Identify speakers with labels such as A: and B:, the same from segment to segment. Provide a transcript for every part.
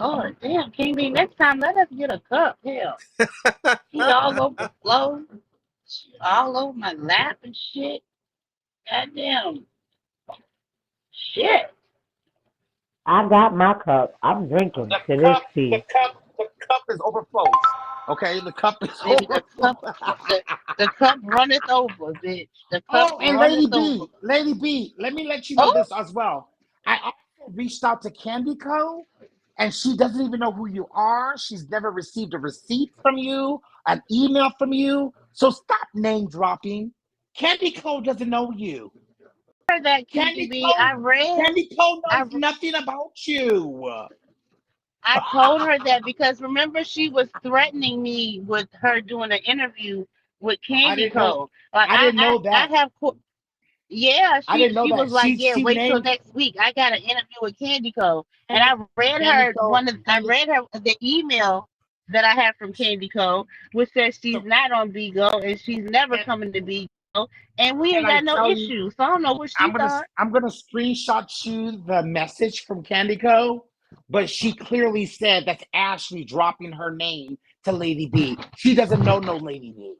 A: Oh damn, King B. Next time, let us get a cup. Hell, he all over the floor, all over my lap and shit. Goddamn shit.
B: I got my cup. I'm drinking
C: The
B: to this
C: cup, the
B: tea.
C: cup, the cup is overflows. Okay, the cup is
A: Baby,
C: overflows.
A: the cup runneth over, bitch. The cup
C: Oh, and
A: runneth over.
C: Lady B, let me let you know
A: Oh,
C: this as well. I also reached out to Candy Co. And she doesn't even know who you are. She's never received a receipt from you, an email from you. So stop name dropping. Candy Co. doesn't know you.
A: heard that, King
C: Candy
A: B.
C: Co. Candy Co.
A: I
C: knows nothing about you.
A: I told her that because remember she was threatening me with her doing an interview with
C: I
A: Candy
C: didn't know.
A: Co. Like
C: I didn't know
A: I
C: that.
A: have yeah,
C: I didn't know
A: she was
C: that.
A: like,
C: She
A: yeah,
C: she
A: wait till
C: named
A: next week. I got an interview with Candy Co. And
C: Candy, Candy Co.
A: I
C: Candy.
A: read her the email that I have from Candy Co. which says she's
C: So
A: not on Bigo and she's never
C: can,
A: coming to Bigo and we
C: can
A: ain't
C: I
A: got no
C: tell you?
A: issues. So I don't know what she thought.
C: I'm gonna screenshot you the message from Candy Co. But she clearly said that's Ashley dropping her name to Lady B. She doesn't know no Lady B.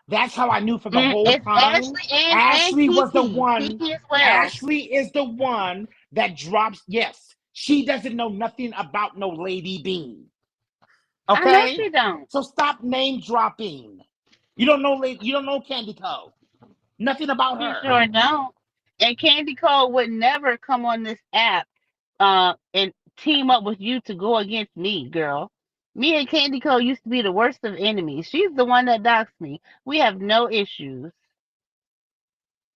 C: That's how I knew for the whole
A: It's
C: time.
A: Ashley and
C: Ashley was the
A: Kiki.
C: one.
A: Kiki as well.
C: Ashley is the one that drops. Yes, she doesn't know nothing about no Lady B.
A: I know
C: Okay,
A: she don't.
C: so stop name dropping. You don't know. You don't know Candy Co. Nothing about
A: She
C: her.
A: sure don't. And Candy Cole would never come on this app and team up with you to go against me, girl. Me and Candy Cole used to be the worst of enemies. She's the one that doxed me. We have no issues.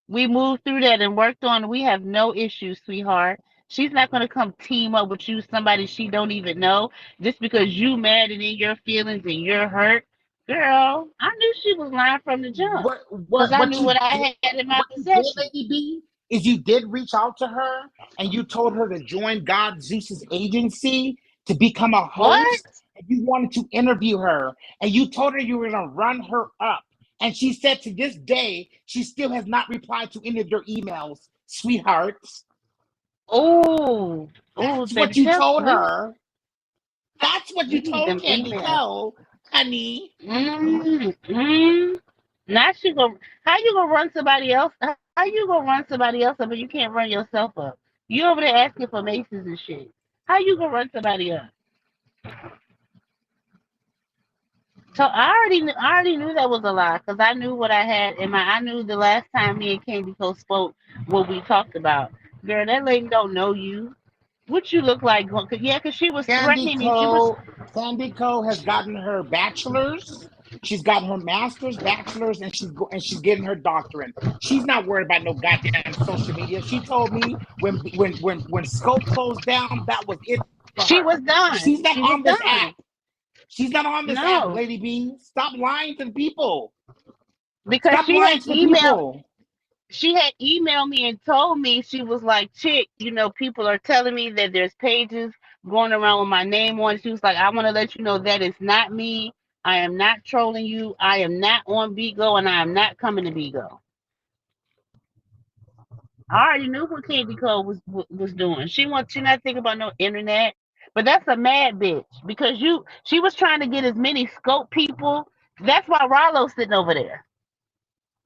A: We moved through that and worked on it. We have no issues, sweetheart. She's not gonna come team up with you, somebody she don't even know, just because you mad and in your feelings and you're hurt. Girl, I knew she was lying from the jump. Cause I
C: What
A: knew
C: you
A: what I
C: did
A: had in my
C: what you did,
A: possession.
C: Lady B, is you did reach out to her and you told her to join God Zeus's agency to become a
A: What?
C: host, and you wanted to interview her, and you told her you were gonna run her up. And she said to this day she still has not replied to any of your emails, sweethearts.
A: Oh, oh,
C: That's
A: baby,
C: what you
A: tell
C: told
A: we
C: her. That's what you
A: need
C: told
A: them
C: Candy
A: emails.
C: Co, honey.
A: Mm. Now she go. How you gonna run somebody else? How you gonna run somebody else up and you can't run yourself up? You over there asking for maces and shit. How you gonna run somebody up? So I already knew that was a lie because I knew what I had in my. I knew the last time me and Candy Co spoke what we talked about. Girl, that lady don't know you. What you look like? Yeah, because she was
C: Candy
A: threatening me. She was.
C: Co. Candy Co. has gotten her bachelor's. She's gotten her master's, bachelor's, and she's getting her doctorate. She's not worried about no goddamn social media. She told me when Scope closed down, that was it for
A: She
C: her.
A: was done.
C: She's not
A: She was
C: on this app.
A: done.
C: She's not on this app,
A: No,
C: Lady B. Stop lying to the people.
A: because
C: Stop lying to the people.
A: she had emailed me and told me she was like, chick, people are telling me that there's pages going around with my name on. She was like, I want to let you know that is not me. I am not trolling you. I am not on Bigo and I am not coming to Bigo. I already knew what Candy Cole was doing. She not thinking about no internet. But that's a mad bitch because she was trying to get as many scope people. That's why Rollo's sitting over there.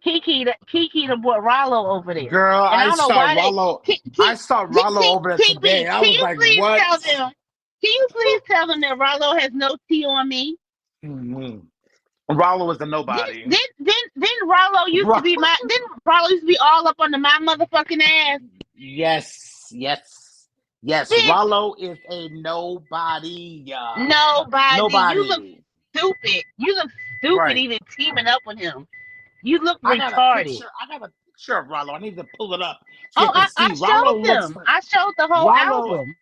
A: Kiki the boy Rollo over there.
C: Girl,
A: And I don't know why they
C: I saw Rollo over there
A: King
C: today.
A: B,
C: I
A: can
C: was
A: you
C: like,
A: please
C: what?
A: tell them? Can you please tell them that Rollo has no tea on me?
C: Mm-hmm. Rollo is a nobody.
A: Didn't Rollo used to be my didn't Rollo used to be all up under my motherfucking ass?
C: Yes, yes, yes.
A: Bitch,
C: Rollo is a nobody.
A: nobody.
C: Nobody.
A: Stupid. You look stupid
C: Right.
A: even teaming up with him. You look retarded.
C: I got a picture of Rollo. I need to pull it up so you
A: Oh,
C: can
A: I
C: see.
A: showed
C: Rollo looks
A: them.
C: like
A: I showed the whole
C: Rollo.
A: album.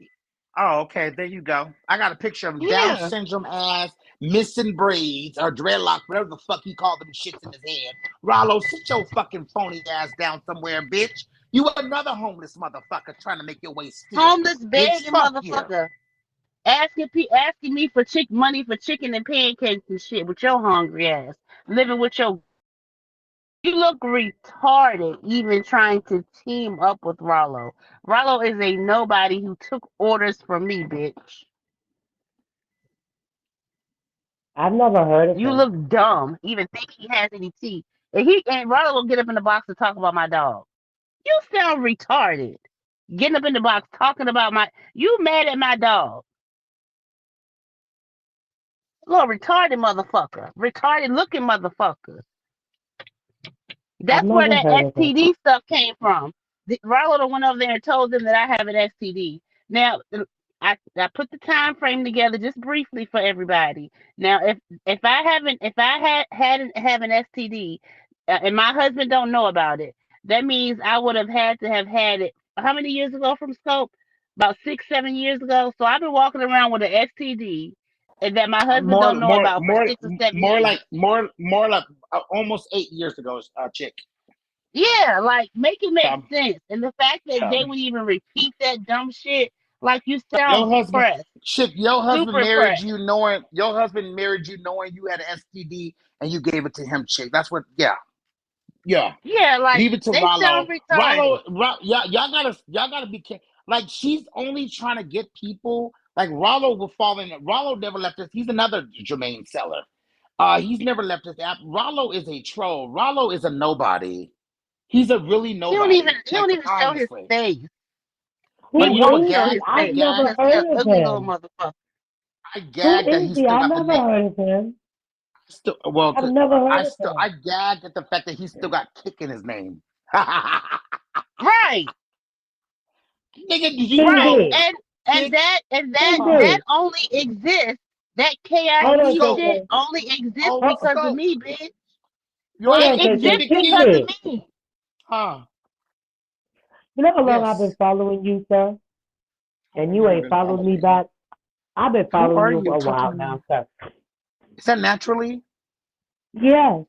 C: Oh, okay. There you go. I got a picture of Down
A: Yeah.
C: syndrome ass, missing braids, or dreadlock, whatever the fuck he called them shits in his head. Rollo, sit your fucking phony ass down somewhere, bitch. You another homeless motherfucker trying to make your way still.
A: Homeless
C: Bitch,
A: begging
C: fuck you.
A: motherfucker. Asking me for money for chicken and pancakes and shit with your hungry ass. Living with your you look retarded even trying to team up with Rollo. Rollo is a nobody who took orders from me, bitch.
B: I've never heard of
A: You
B: him.
A: look dumb. Even think he has any teeth. And Ronald will get up in the box to talk about my dog. You sound retarded. Getting up in the box talking about my. You mad at my dog? Little retarded motherfucker. Retarded looking motherfucker.
B: I've
A: That's where
B: never
A: that
B: heard of him.
A: STD stuff came from. Rollo went over there and told them that I have an STD. Now, I put the time frame together just briefly for everybody. Now, if I hadn't have an STD, and my husband don't know about it, that means I would have had to have had it. How many years ago from Scope? About 6, 7 years ago. So I've been walking around with an STD, and that my husband
C: More,
A: don't know
C: more,
A: about for
C: more,
A: 6 or 7 years.
C: more like almost 8 years ago, chick.
A: Yeah, like make it make
C: Yeah,
A: sense. And the fact that
C: yeah.
A: Jay would even repeat that dumb shit, like you
C: Your
A: sound
C: husband,
A: pressed,
C: chick. Your husband
A: super
C: married
A: pressed.
C: you knowing you had an STD and you gave it to him, chick. That's what. Yeah, yeah.
A: Yeah, like
C: Leave it to
A: they
C: Rollo.
A: sound retarded.
C: Y'all gotta be careful. Like she's only trying to get people. Like Rollo will fall in. Rollo never left us. He's another Jermaine seller. He's never left this app. Rollo is a troll. Rollo is a nobody. He's a really nobody.
A: He
C: Like
A: don't even show his
C: honestly.
A: face.
C: But
A: He
B: Who
C: you know
A: won't
C: what?
B: is
A: show
B: he?
A: his
C: I
B: I've
A: face.
B: never
C: gagged.
A: He's an
B: heard of
A: ugly little
B: him.
A: motherfucker.
C: I
B: Who
C: gagged that
B: is
C: he
B: he?
C: still
B: I've
C: got the
B: never
C: name.
B: heard of him.
C: Still, well,
B: I've
C: 'cause
B: never heard
C: I
B: of
C: still
B: him.
C: I gagged at the fact that he still got kick in his name.
A: Right,
C: Nigga, did you
B: Who
A: right.
C: know
B: did?
C: kick?
B: Who
A: That
B: did?
A: only exists. That
B: Hold
C: On
B: on,
A: KIC
C: scope,
A: shit
B: KK.
A: only exists
C: on
B: Hold,
A: because of
C: scope.
A: me, bitch.
C: You
B: hold
A: It
B: on,
C: already
B: KK.
A: exists
C: nigga
B: Kick
A: because
C: kick.
B: did.
A: of me.
C: Huh?
B: You know how long I've been
C: Yes.
B: following you, sir?
C: How
B: And
C: long
B: you
C: have you
B: ain't
C: been
B: followed
C: following
B: me
C: me?
B: back. I've been
C: Who
B: following
C: are
B: you
C: you
B: for a
C: talking
B: while
C: to
B: now,
C: me?
B: sir.
C: Is that naturally?
B: Yes.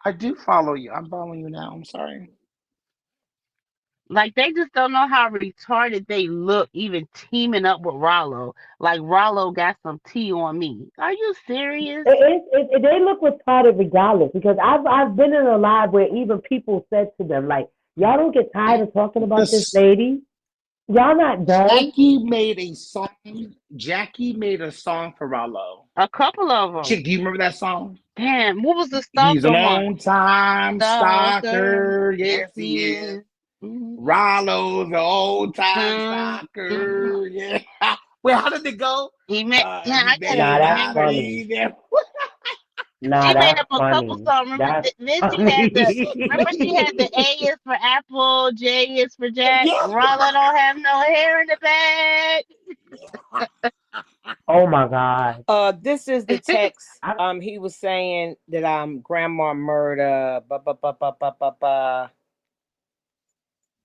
C: I do follow you. I'm following you now. I'm sorry.
A: Like they just don't know how retarded they look, even teaming up with Rollo. Like Rollo got some tea on me. Are you serious?
B: They look retarded regardless because I've been in a live where even people said to them like, y'all don't get tired of talking about this
C: This
B: lady. Y'all not done.
C: Jackie made a song. Jackie made a song for Rollo.
A: A couple of them.
C: Chick, do you remember that song?
A: Damn, what was the
C: He's an
A: stalker one?
C: on-time
A: Stalker.
C: stalker.
A: Yes,
C: Yes,
A: he
C: he is.
A: is. Mm-hmm.
C: Rollo's an old-time
A: Mm-hmm.
C: stalker. Yeah. Wait, how did it go?
A: Yeah,
C: He
A: I gotta
B: Nah,
C: made
B: that's
C: I
A: remember this.
B: funny.
C: be there.
B: Nah,
A: She made
B: that's
A: up a couple
B: funny.
A: songs.
B: That's
A: Then she had the. Remember, she had the
B: funny.
A: A is for Apple, J is for Jack.
C: Yeah.
A: Rolla don't have no hair in the bag.
B: Oh my God.
D: This is the text.
B: I,
D: He was saying that grandma murder,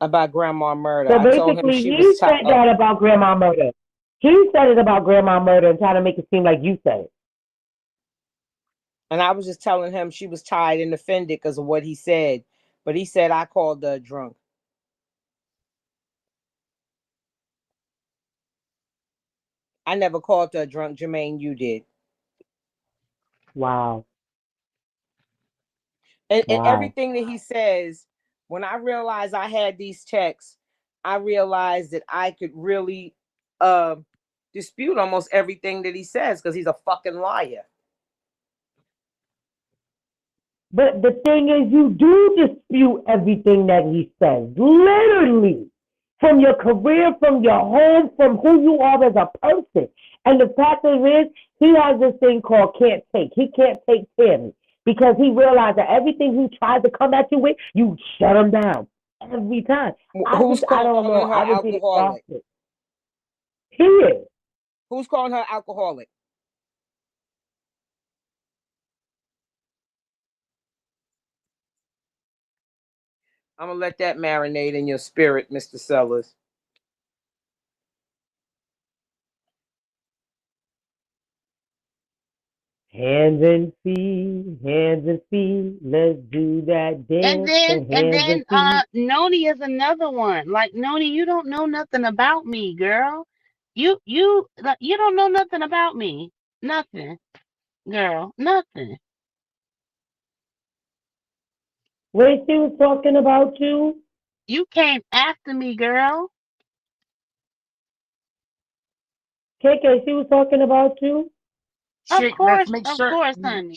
D: about grandma murder.
B: so
D: I told him
B: basically,
D: she was
B: he said that about grandma murder. He said it about grandma murder and trying to make it seem like you said it.
D: and I was just telling him she was tired and offended because of what he said. But he said I called her drunk. I never called her drunk, Jermaine. You did.
B: Wow.
D: And
B: Wow.
D: everything that he says, when I realized I had these texts, I realized that I could really uh, dispute almost everything that he says because he's a fucking liar.
B: But the thing is, you do dispute everything that he says, literally, from your career, from your home, from who you are as a person. And the fact of it is, he has this thing called can't take. He can't take Tammy because he realized that everything he tried to come at you with, you shut him down every time.
D: Who's
B: I
D: calling
B: don't know.
D: her
B: I would be
D: alcoholic?
B: exhausted. He is.
D: Who's calling her alcoholic? I'm gonna let that marinate in your spirit, Mr. Sellers.
B: Hands and feet, let's do that dance for
A: And
B: hands and
A: then
B: feet.
A: Noni is another one. Like Noni, you don't know nothing about me, girl. You don't know nothing about me. Nothing, girl. Nothing.
B: Wait, she was talking about you?
A: You came after me, girl.
B: KK, she was talking about you?
C: Chick, let's make
A: Of
C: sure,
A: course, honey.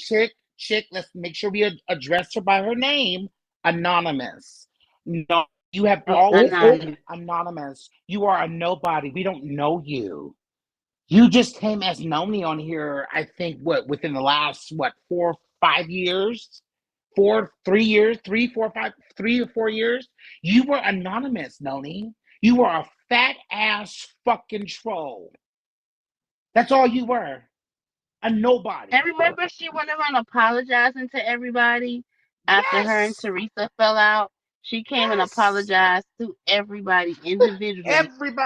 C: chick, let's make sure we address her by her name, Anonymous. No, you have
B: Oh,
C: always
B: oh,
C: been
A: Anonymous.
C: anonymous. You are a nobody. We don't know you. You just came as Noni on here, I think, what, within the last, what, 4, 5 years? 3 years, 3, 4, 5, 3 or 4 years? You were anonymous, Noni. You were a fat ass fucking troll. That's all you were. A
A: And
C: nobody.
A: remember, she went around apologizing to everybody after her and
C: Yes.
A: Teresa fell out. She came and
C: Yes.
A: apologized to everybody individually.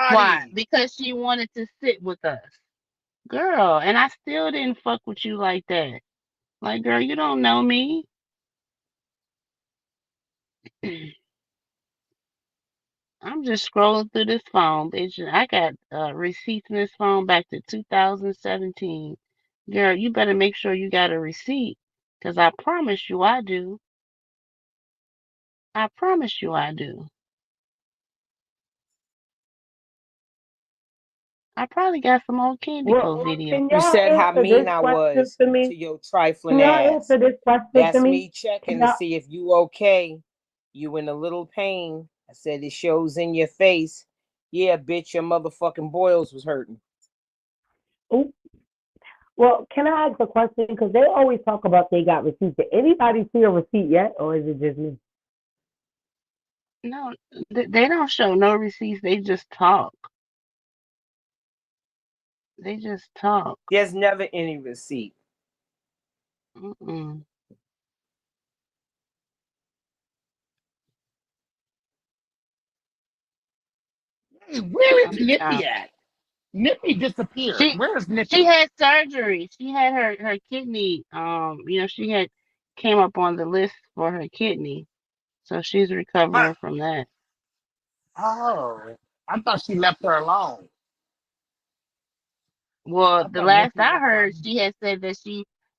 A: Why?
C: Everybody.
A: Because she wanted to sit with us. Girl, and I still didn't fuck with you like that. Like, girl, you don't know me. I'm just scrolling through this phone, bitch. And I got receipts in this phone back to 2017. Girl, you better make sure you got a receipt. Because I promise you I do. I promise you I do. I probably got some old Candy Co video.
B: can
D: You
B: y'all
D: said how
B: answer
D: mean
B: this
D: I
B: question
D: was
B: for
D: to
B: me?
D: your
B: Can
D: trifling
B: y'all
D: ass.
B: answer this question for
D: That's
B: me?
D: me
B: Can
D: checking to
B: y'all?
D: see if you okay. You in a little pain. I said it shows in your face. Yeah, bitch, your motherfucking boils was hurting.
B: Ooh, well, can I ask a question? Because they always talk about they got receipts. Did anybody see a receipt yet, or is it just me?
A: No, they don't show no receipts. They just talk. They just talk.
D: There's never any receipt.
A: Mm-mm.
C: Hey, where is
A: I'm
C: Nippy
A: out.
C: at? Nippy disappeared.
A: She
C: Where is
A: she
C: Nippy?
A: had surgery. She had her kidney. She had came up on the list for her kidney, so she's
C: What?
A: recovering from that.
C: Oh, I thought she left her alone.
A: Well,
C: I
A: the
C: thought
A: last
C: Nippy
A: I
C: left her
A: heard,
C: alone.
A: she had said that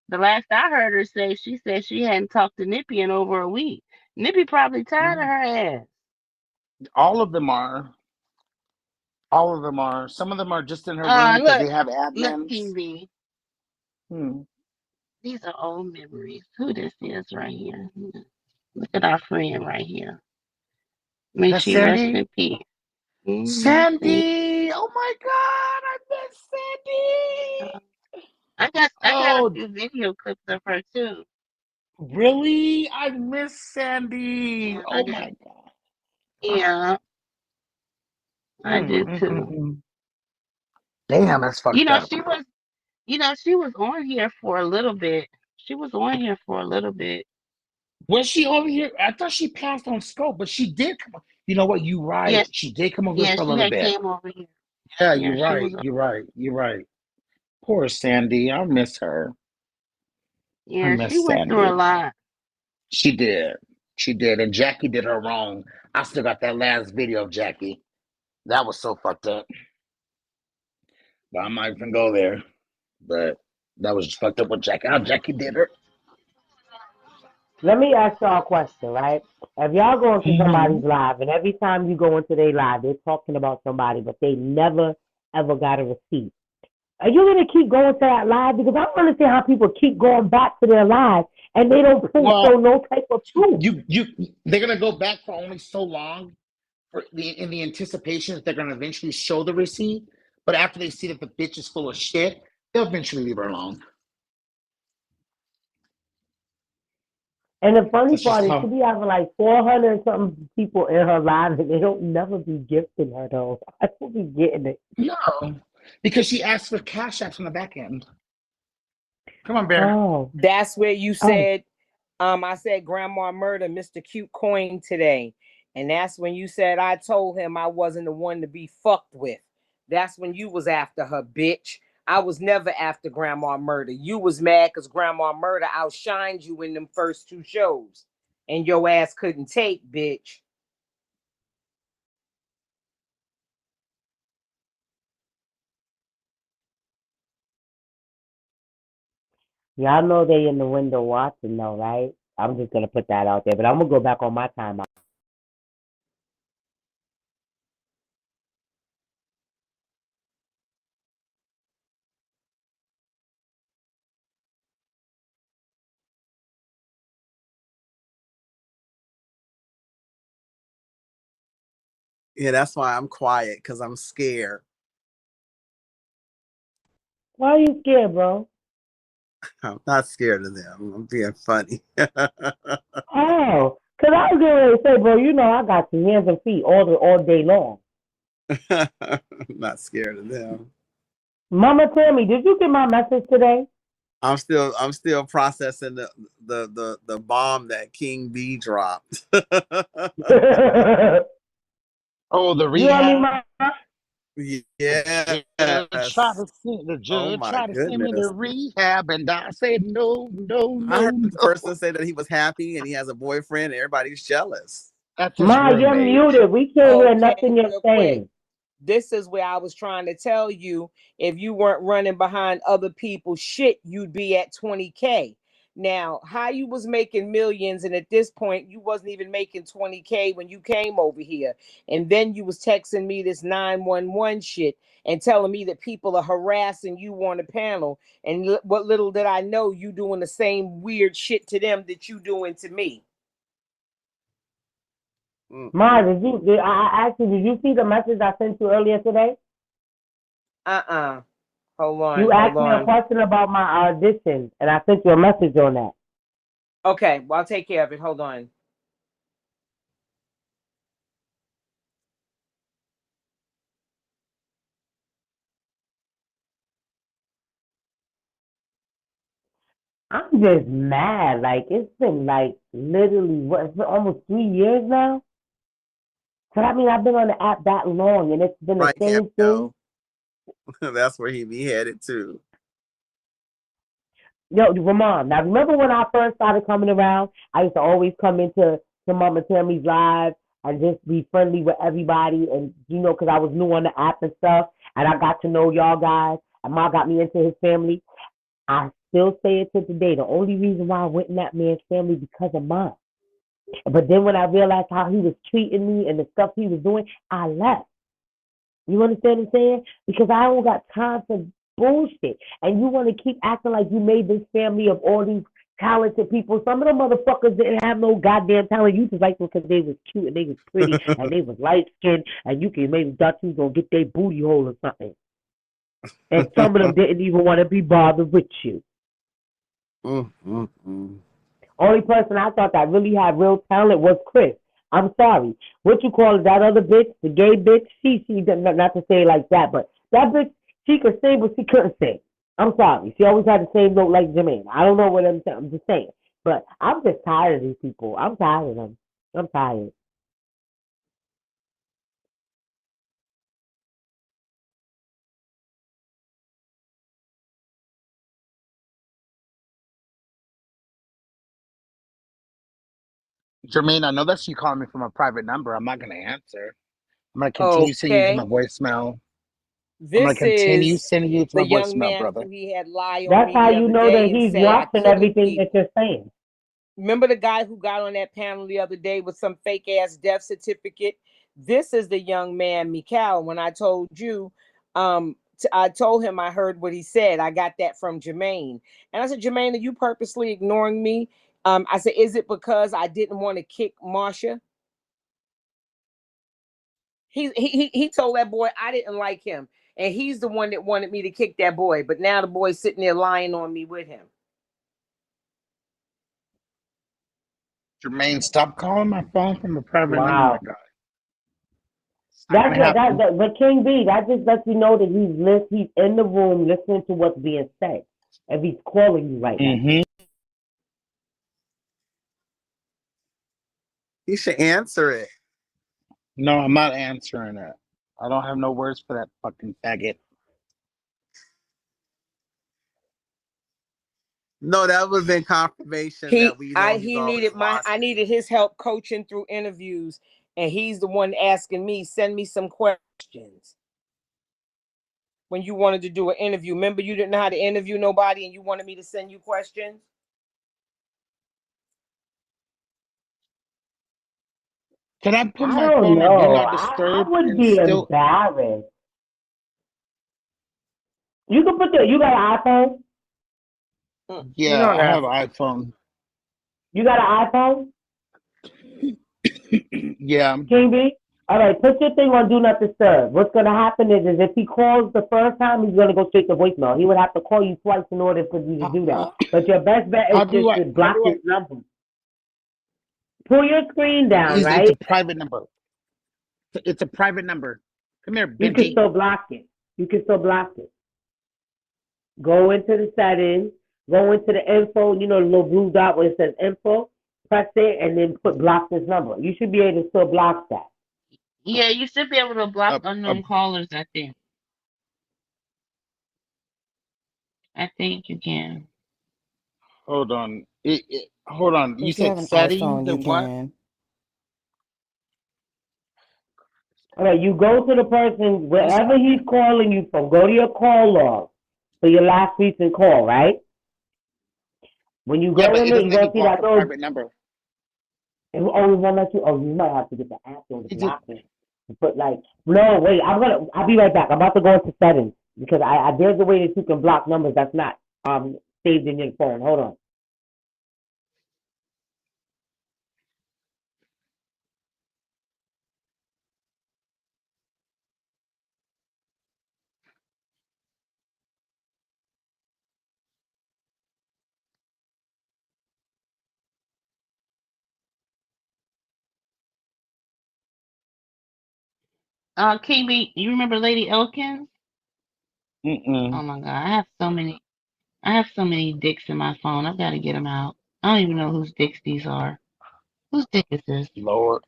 A: the last I heard her say, she said she hadn't talked to Nippy in over a week. Nippy probably tired of
C: Mm.
A: her ass.
C: All of them are. All of them are. Some of them are just in her room because
A: Look,
C: they have
A: look,
C: admins.
A: King B.
C: Hmm.
A: These are old memories. Who this is right here? Look at our friend right here. May
C: That's
A: she rest
C: Sandy.
A: in peace. See,
C: Sandy. Oh my God, I miss
A: uh,
C: Sandy.
A: I got a
C: Oh,
A: few video clips of her too.
C: really? I miss Sandy.
A: Yeah, I
C: Oh
A: got.
C: my God.
A: Yeah, I
C: Mm,
A: do
C: mm, mm,
A: too.
C: mm. Damn, that's
A: You
C: fucked
A: know,
C: up.
A: she was. She was on here for a little bit. She was on here for a little bit.
C: Was she over here? I thought she passed on scope, but she did come. You know what? You right.
A: Yes,
C: She did come over here
A: yeah,
C: for a
A: she
C: little
A: had
C: bit.
A: came over here.
C: Yeah,
A: Yeah,
C: you're
A: she
C: right.
A: was.
C: You're right. You're right. Poor Sandy. I miss her. I
A: Yeah, she
C: miss
A: went through a
C: Sandy.
A: lot.
C: She did. She did. And Jackie did her wrong. I still got that last video of Jackie. That was so fucked up. But I'm not even go there. But that was fucked up with Jackie. How Jackie did her.
B: Let me ask y'all a question, right? If y'all go into
C: Hmm.
B: somebody's live, and every time you go into their live, they're talking about somebody, but they never ever got a receipt. Are you gonna keep going to that live? Because I don't understand how people keep going back to their live and they don't show
C: Well,
B: no type of proof.
C: you they're gonna go back for only so long in the anticipation that they're gonna eventually show the receipt. But after they see that the bitch is full of shit, they'll eventually leave her alone.
B: And the funny
C: That's just
B: part is she
C: how.
B: be having like 400 something people in her live and they don't never be gifting her though. I don't be getting it.
C: No, because she asked for cash apps on the back end. Come on, Bear.
B: Oh,
D: That's where you
B: oh.
D: said, I said Grandma murder Mr. Cute Coin today. And that's when you said I told him I wasn't the one to be fucked with. That's when you was after her, bitch. I was never after Grandma murder. You was mad because Grandma murder outshined you in them first two shows. And your ass couldn't take, bitch.
B: Y'all know they in the window watching though, right? I'm just gonna put that out there, but I'm gonna go back on my timeout.
E: Yeah, that's why I'm quiet because I'm scared.
B: Why are you scared, bro?
E: I'm not scared of them. I'm being funny.
B: Oh, cause I was getting ready to say, bro, you know I got your hands and feet all day long.
E: I'm not scared of them.
B: Mama Tammy, did you get my message today?
E: I'm still processing the bomb that King B dropped.
B: You
C: Oh, the
B: heard me,
C: rehab.
B: ma?
C: The judge tried
E: Yes.
C: to send the
E: Oh
C: judge
E: my
C: tried to send me to
E: goodness.
C: rehab, and I said no, no,
E: I
C: no,
E: heard the
C: no.
E: person say that he was happy and he has a boyfriend and everybody's jealous.
C: That's his
B: Ma, you're
C: roommate.
B: muted. We can't hear
D: Okay,
B: nothing you're
D: real quick.
B: saying.
D: This is where I was trying to tell you, if you weren't running behind other people's shit, you'd be at 20K. Now, how you was making millions, and at this point you wasn't even making 20K when you came over here, and then you was texting me this 911 shit and telling me that people are harassing you on the panel, and what little did I know, you doing the same weird shit to them that you doing to me.
B: Ma,
E: Mm-mm.
B: I asked you, did you see the message I sent you earlier today?
D: Hold
B: You
D: on, hold
B: asked me a
D: on.
B: question about my audition, and I sent you a message on that.
D: Okay, well, I'll take care of it. Hold on.
B: I'm just mad. Like, it's been like literally, what, it's been almost 3 years now? So I mean, I've been on the app that long, and it's been the
E: Right,
B: same thing.
E: Cameo. That's where he be headed to.
B: Yo, Ramon, now remember when I first started coming around, I used to always come into to Mama Tammy's live and just be friendly with everybody, and because I was new on the app and stuff, and I got to know y'all guys, and Ma got me into his family. I still say it to today. The only reason why I went in that man's family because of mine. But then when I realized how he was treating me and the stuff he was doing, I left. You understand what I'm saying? Because I don't got time for bullshit. And you want to keep acting like you made this family of all these talented people. Some of them motherfuckers didn't have no goddamn talent. You just like them because they was cute and they was pretty and they was light skinned and you can maybe thought you was gonna get their booty hole or something. And some of them didn't even want to be bothered with you.
E: Mm-mm-mm.
B: Only person I thought that really had real talent was Chris. I'm sorry. What you call it, that other bitch, the gay bitch? She not to say it like that, but that bitch, she could sing, but she couldn't sing. I'm sorry. She always had the same note like Jermaine. I don't know what I'm saying. I'm just saying. But I'm just tired of these people. I'm tired of them. I'm tired.
C: Jermaine, I know that you calling me from a private number. I'm not gonna answer. I'm gonna continue sending you to my
D: Okay.
C: voicemail. I'm gonna
D: This
C: continue
D: is
C: sending you to my
D: the young
C: voicemail,
D: man
C: brother.
D: who he had lie on
B: That's
D: me
B: how
D: the
B: you
D: other
B: know that
D: day and
B: he's
D: say I
B: watching
D: killed
B: everything that
D: people.
B: you're saying.
D: Remember the guy who got on that panel the other day with some fake ass death certificate? This is the young man, Mikal. When I told you, I told him I heard what he said. I got that from Jermaine. And I said, Jermaine, are you purposely ignoring me? I said, is it because I didn't want to kick Marsha? He told that boy I didn't like him. And he's the one that wanted me to kick that boy. But now the boy's sitting there lying on me with him.
C: Jermaine, stop calling my phone from a private number, my
B: Wow.
C: guy. It's not
B: That's
C: gonna
B: what
C: happen.
B: but King B, that just lets you know that he's in the room listening to what's being said. If he's calling you right now.
C: Mm-hmm.
E: He should answer it.
C: No, I'm not answering it. I don't have no words for that fucking faggot.
E: No, that would have been confirmation that we know he's always
D: I
E: watching.
D: needed his help coaching through interviews, and he's the one asking me, send me some questions. When you wanted to do an interview, remember you didn't know how to interview nobody and you wanted me to send you questions?
C: Can I put
B: I
C: my
B: don't
C: phone on Do
B: know.
C: Not
B: I
C: Disturb
B: would
C: and
B: be
C: still?
B: embarrassed. You can you got an iPhone?
D: You
C: Yeah,
D: know I
C: I have
D: got
C: an iPhone.
B: You got an iPhone?
C: Yeah,
B: King B? All right, put your thing on Do Not Disturb. What's going to happen is if he calls the first time, he's going to go straight to voicemail. He would have to call you twice in order for you to do that. But your best bet is just to
C: How
B: block
C: do
B: his number. Pull your screen down,
C: it's a
B: right?
C: private number. It's a private number. Come here,
B: You can
C: Benji.
B: still block it. You can still block it. Go into the settings, go into the info, the little blue dot where it says info, press it, and then put block this number. You should be able to still block that.
A: Yeah, you should be able to block
C: Up, up.
A: unknown callers. I think you can.
C: Hold on. Hold on. You
D: If you have
C: said
D: an
C: settings
D: iPhone, you
C: and what?
D: can.
B: All right, you go to the person,
D: That's
B: wherever he's calling you from, go to your call log for your last recent call, right? When you
C: Yeah,
B: go
C: but
B: in
C: it
B: there,
C: doesn't
B: you're
C: let
B: going
C: me
B: to see
C: block
B: that
C: a
B: little,
C: private number.
B: it always won't let you, you might have to get the app or the
C: Is it?
B: blocker. But no, wait, I'll be right back. I'm about to go into settings because there's a way that you can block numbers that's not saved in your phone. Hold on.
A: KB, you remember Lady Elkins? Oh
C: Mm-mm.
A: my God, I have so many. I have so many dicks in my phone. I've got to get them out. I don't even know whose dicks these are. Whose dick is this?
C: Lord,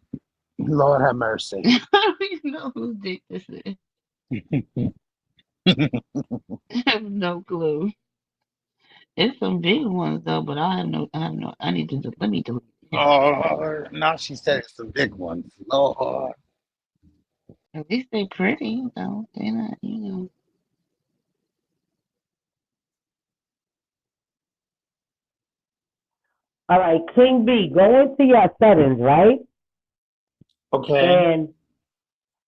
C: Lord have mercy.
A: I don't even know whose dick this is. I have no clue. It's some big ones though, but I have no. I need to. Let me delete it.
C: Oh, now she said it's the big ones. Lord.
A: At least they pretty though. They not.
B: All right, King B, go into your settings, right?
C: Okay.
B: And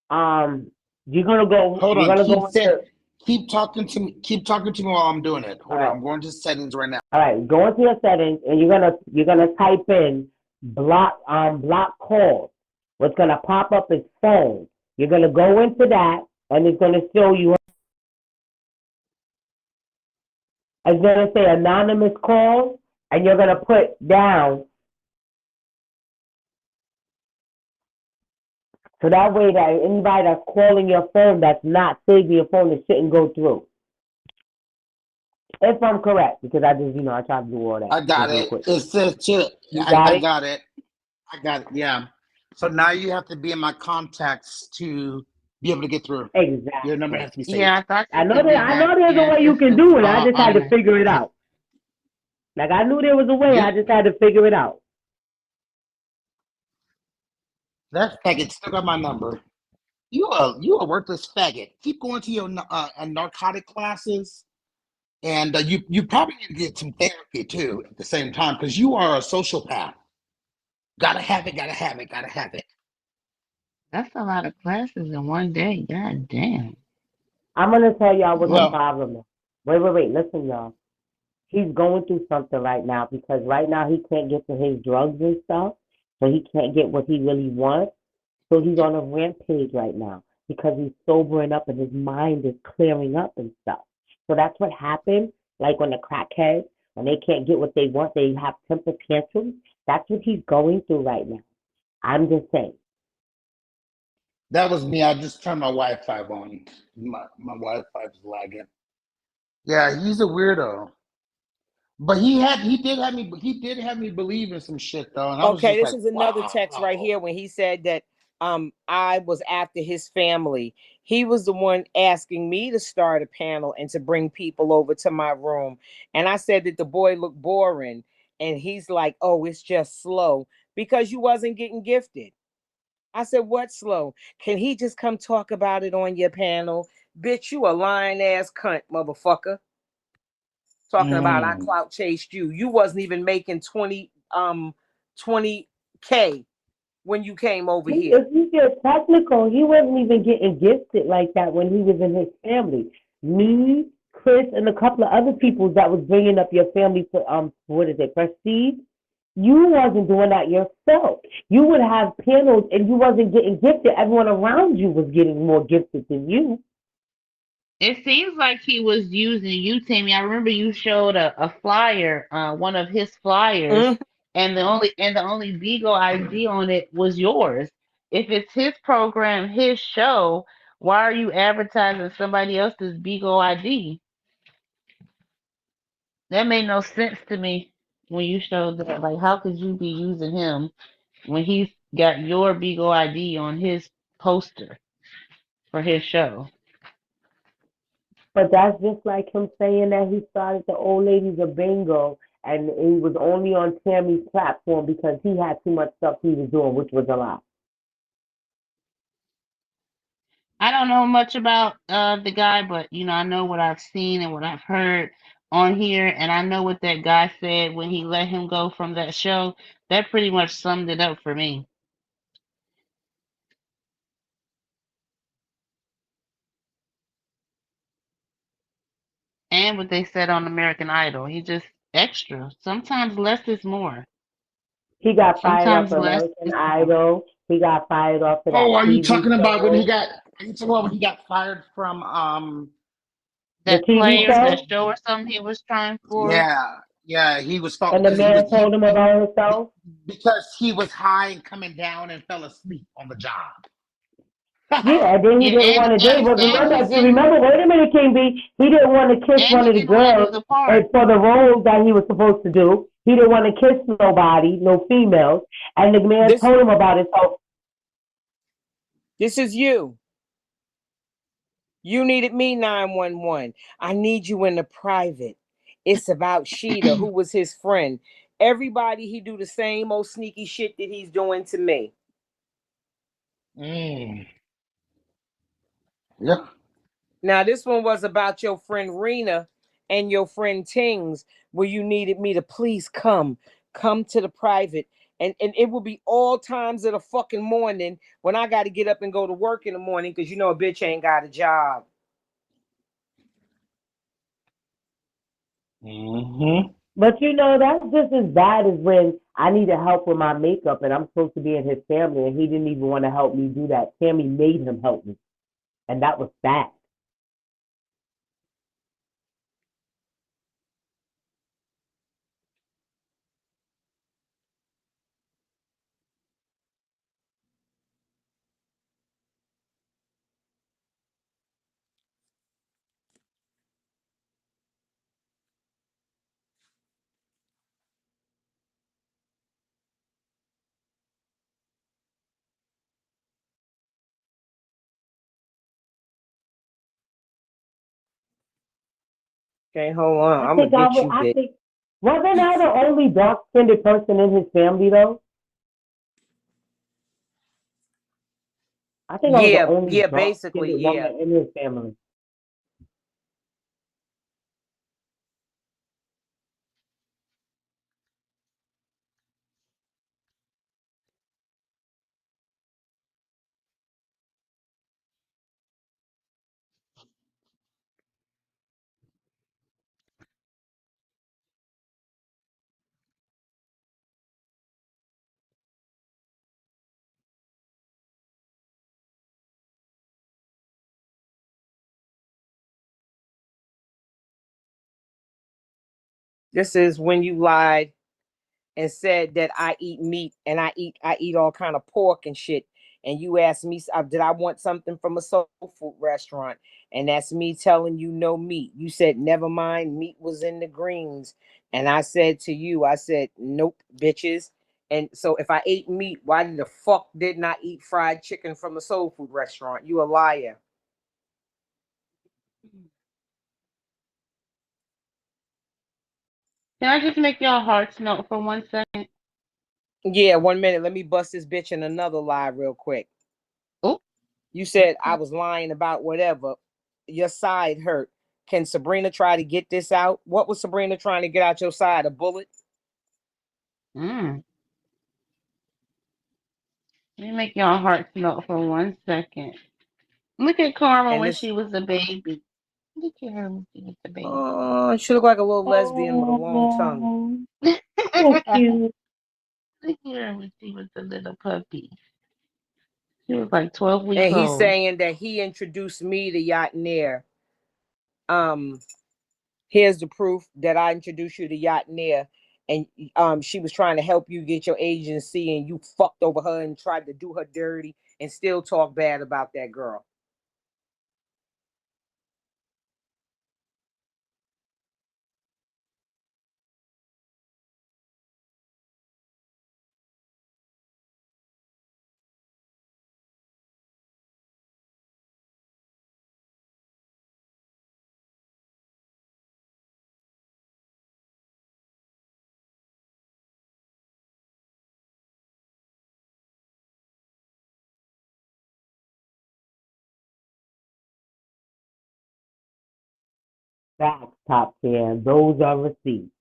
B: um, you're gonna go.
C: Hold
B: You're
C: on.
B: gonna go into.
C: Keep talking to me. Keep talking to me while I'm doing it.
B: All
C: Hold on.
B: right,
C: I'm going to settings right now.
B: all right. Go into your settings, and you're gonna type in block calls. What's gonna pop up is phone. You're gonna go into that, and it's gonna show you. It's gonna say anonymous calls, and you're gonna put down so that way that anybody that's calling your phone that's not saving your phone, it shouldn't go through. If I'm correct, because I just, I tried to do all that
C: I got
B: just real
C: it.
B: quick.
C: It says chill.
B: You got
C: I
B: it?
C: got it. I got it. Yeah. So now you have to be in my contacts to be able to get through. Your number
B: Exactly.
C: has to be
A: Yeah,
C: saved.
A: I thought
B: I
A: you
B: know
A: could
B: that.
A: do
B: I
A: that.
B: know there's a
A: Yeah,
B: way
A: it's
B: you
A: just
B: can do it. I just had to
A: automatic.
B: figure it out. Like I knew there was a way.
C: You,
B: I just had to figure it out.
C: that faggot still got my number. You a worthless faggot. Keep going to your narcotic classes, and you probably need to get some therapy too at the same time because you are a sociopath. Gotta have it. Gotta have it. Gotta have it.
A: That's a lot of classes in one day. God damn.
B: I'm gonna tell y'all what the
C: Well,
B: problem is. Wait. Listen, y'all. He's going through something right now because right now he can't get to his drugs and stuff, so he can't get what he really wants. So he's on a rampage right now because he's sobering up and his mind is clearing up and stuff. So that's what happened. Like when the crackheads, when they can't get what they want, they have temper tantrums. That's what he's going through right now. I'm just saying.
C: that was me. I just turned my Wi-Fi on. My Wi-Fi is lagging. Yeah, he's a weirdo. But he did have me believe in some shit though, and I was
D: Okay,
C: just
D: this
C: like,
D: is another text right
C: wow.
D: here when he said that I was after his family. He was the one asking me to start a panel and to bring people over to my room. And I said that the boy looked boring. And he's like, oh, it's just slow because you wasn't getting gifted. I said, what slow? Can he just come talk about it on your panel? Bitch, you a lying ass cunt, motherfucker. Talking about I
C: Mm.
D: clout chased you. You wasn't even making 20K when you came over here.
B: If you get technical, he wasn't even getting gifted like that when he was in his family. Me, Chris, and a couple of other people that was bringing up your family for what is it, prestige? You wasn't doing that yourself. You would have panels and you wasn't getting gifted. Everyone around you was getting more gifted than you.
A: It seems like he was using you, Tammy. I remember you showed a flyer, one of his flyers,
D: Mm.
A: and the only Beagle ID on it was yours. If it's his program, his show, why are you advertising somebody else's Beagle ID? That made no sense to me when you showed that. Like, how could you be using him when he's got your Beagle ID on his poster for his show?
B: But that's just like him saying that he started the old ladies of bingo and he was only on Tammy's platform because he had too much stuff he was doing, which was a lot.
A: I don't know much about the guy, but I know what I've seen and what I've heard on here, and I know what that guy said when he let him go from that show. That pretty much summed it up for me. And what they said on American Idol, he just extra. Sometimes less is more.
B: He got fired off
A: Sometimes
B: of
A: less
B: American
A: is more.
B: Idol. He got fired off of
C: Oh,
B: that
C: are you
B: TV
C: talking about when he
B: show.
C: got? Are you talking about when he got fired from?
B: The
A: That
B: TV
A: player, that
B: show?
A: show or something he was trying for.
C: Yeah, yeah. He was fault
B: And the
C: because
B: man told him about himself?
C: because he was high and coming down and fell asleep on the job.
B: Yeah, and then he
A: Yeah,
B: didn't want to date. But
A: and
B: remember,
A: he
B: if you
A: didn't
B: remember, wait a minute, King B, he didn't want to kiss
A: and
B: one
A: he
B: of the
A: didn't want to do
B: girls
A: the part.
B: for the role that he was supposed to do. He didn't want to kiss nobody, no females. And the man
D: This
B: told him about it. So
D: this is you. You needed me 911. I need you in the private. It's about Sheeta, who was his friend. Everybody, he do the same old sneaky shit that he's doing to me.
C: Mm. Yep.
D: Now, this one was about your friend Rena and your friend Tings, where you needed me to please come to the private. And it will be all times of the fucking morning when I got to get up and go to work in the morning because a bitch ain't got a job.
C: Mm-hmm.
B: but that's just as bad as when I needed help with my makeup and I'm supposed to be in his family and he didn't even want to help me do that. Tammy made him help me. And that was bad.
D: Okay, hold on.
B: I
D: I'm gonna
B: think I
D: get
B: would,
D: you,
B: I
D: bitch.
B: think, wasn't I the only dark skinned person in his family though? I think I was the
D: Yeah,
B: only
D: yeah,
B: dark skinned
D: basically, yeah.
B: woman in his family.
D: This is when you lied and said that I eat meat and I eat all kind of pork and shit. And you asked me, did I want something from a soul food restaurant? And that's me telling you no meat. You said never mind, meat was in the greens. And I said to you, I said nope, bitches. And so if I ate meat, why the fuck didn't I eat fried chicken from a soul food restaurant? You a liar.
A: Can I just make y'all hearts melt for 1 second?
D: Yeah, 1 minute. Let me bust this bitch in another lie real quick.
A: Oh,
D: You said I was lying about whatever. Your side hurt. Can Sabrina try to get this out? What was Sabrina trying to get out your side? A bullet?
A: mm. Let me make y'all hearts melt for 1 second. Look at Karma
D: And
A: when
D: this,
A: she was a baby. Look at her when she was a baby.
D: oh, she looked like a little lesbian with a long tongue.
B: Oh, so cute.
A: Look at her when she was a little puppy. She was like 12 weeks
D: And he's
A: old.
D: saying that he introduced me to Yatnir. Um, Here's the proof that I introduced you to Yatnir, and she was trying to help you get your agency, and you fucked over her and tried to do her dirty, and still talk bad about that girl.
B: Facts, Top 10. Those are receipts.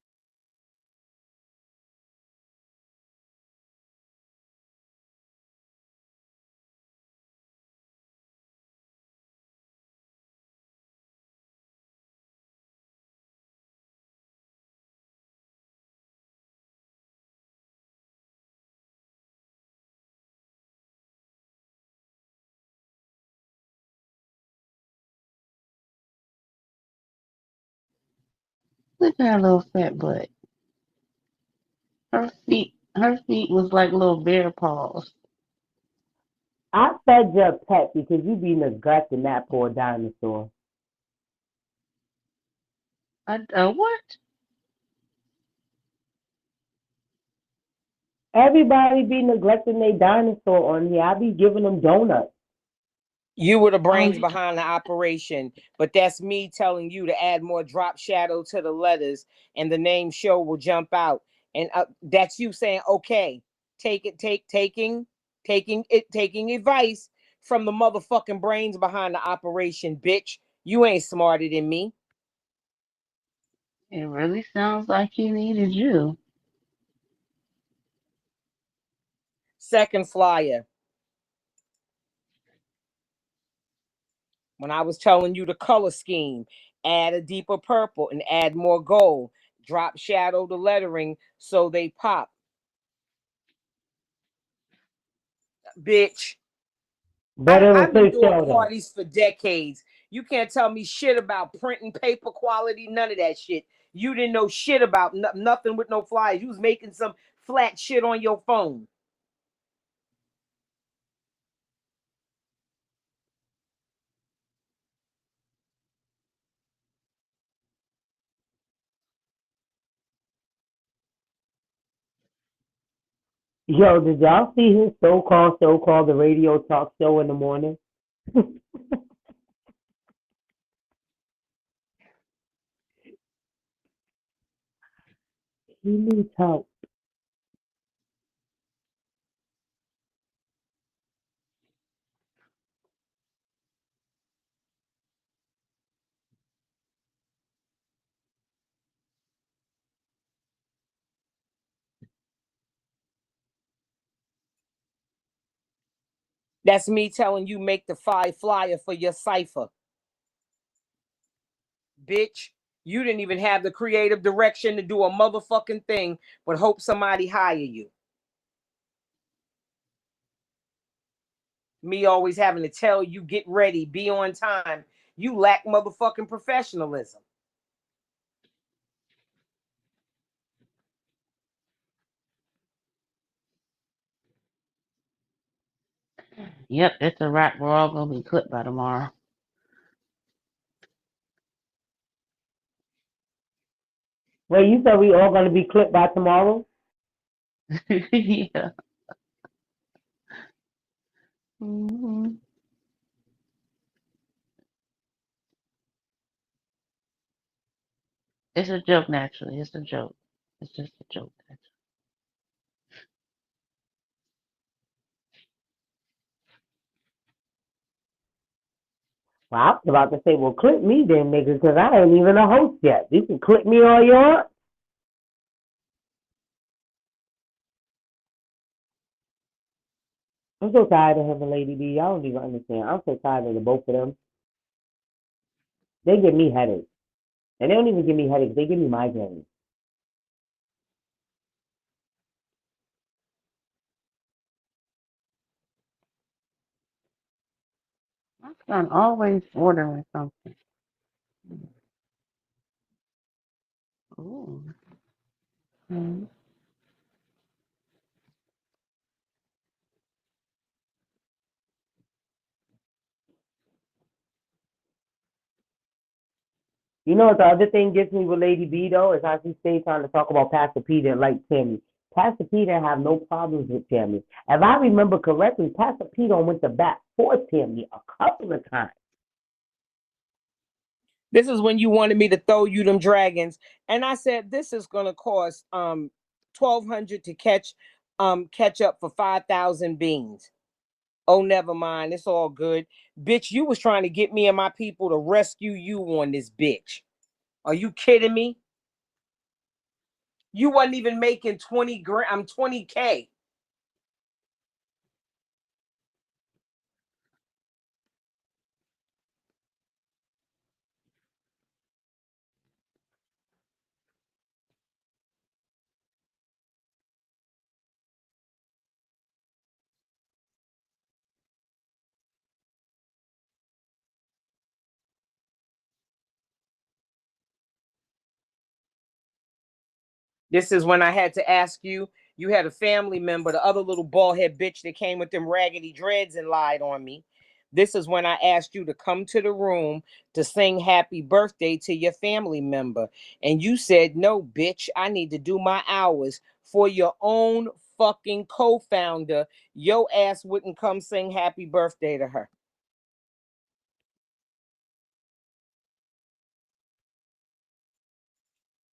A: Look at her little fat butt. Her feet was like little bear paws.
B: I fed your pet because you be neglecting that poor dinosaur.
A: What?
B: Everybody be neglecting their dinosaur on here. I be giving them donuts.
D: You were the
A: Oh,
D: brains behind the operation, but that's me telling you to add more drop shadow to the letters, and the name show will jump out. And that's you saying, okay, take it, taking advice from the motherfucking brains behind the operation, bitch. You ain't smarter than me.
A: it really sounds like he needed you.
D: Second flyer. When I was telling you the color scheme, add a deeper purple and add more gold. Drop shadow the lettering so they pop. Bitch,
B: Better than
D: I've been
B: say
D: doing
B: soda.
D: parties for decades. You can't tell me shit about printing paper quality, none of that shit. You didn't know shit about nothing with no flyers. You was making some flat shit on your phone.
B: Yo, did y'all see his so-called show called the radio talk show in the morning? He needs help.
D: That's me telling you make the five flyer for your cipher. Bitch, you didn't even have the creative direction to do a motherfucking thing, but hope somebody hire you. Me always having to tell you get ready, be on time. You lack motherfucking professionalism.
A: Yep, it's a wrap. We're all gonna be clipped by tomorrow.
B: Wait, you said we all gonna be clipped by tomorrow?
A: Yeah. Hmm. It's a joke, naturally. It's a joke. It's just a joke.
B: Well, I was about to say, well, clip me then, nigga, because I ain't even a host yet. You can clip me all you want. I'm so tired of him and Lady B. Y'all don't even understand. I'm so tired of the both of them. They give me headaches. And they don't even give me headaches. They give me migraines.
A: My son always ordering something. Ooh. Mm.
B: You know what the other thing gets me with Lady B though is how she stays trying to talk about Pastor Peter and like Tammy. Pastor Peter have no problems with Tammy. If I remember correctly, Pastor Peter went to bat for Tammy a couple of times.
D: This is when you wanted me to throw you them dragons, and I said this is gonna cost 1,200 to catch up for 5,000 beans. Oh, never mind. It's all good. Bitch, you was trying to get me and my people to rescue you on this bitch. Are you kidding me? You wasn't even making 20 grand. I'm 20K. This is when I had to ask you. You had a family member, the other little bald head bitch that came with them raggedy dreads and lied on me. This is when I asked you to come to the room to sing happy birthday to your family member. And you said, no, bitch, I need to do my hours for your own fucking co founder. Your ass wouldn't come sing happy birthday to her.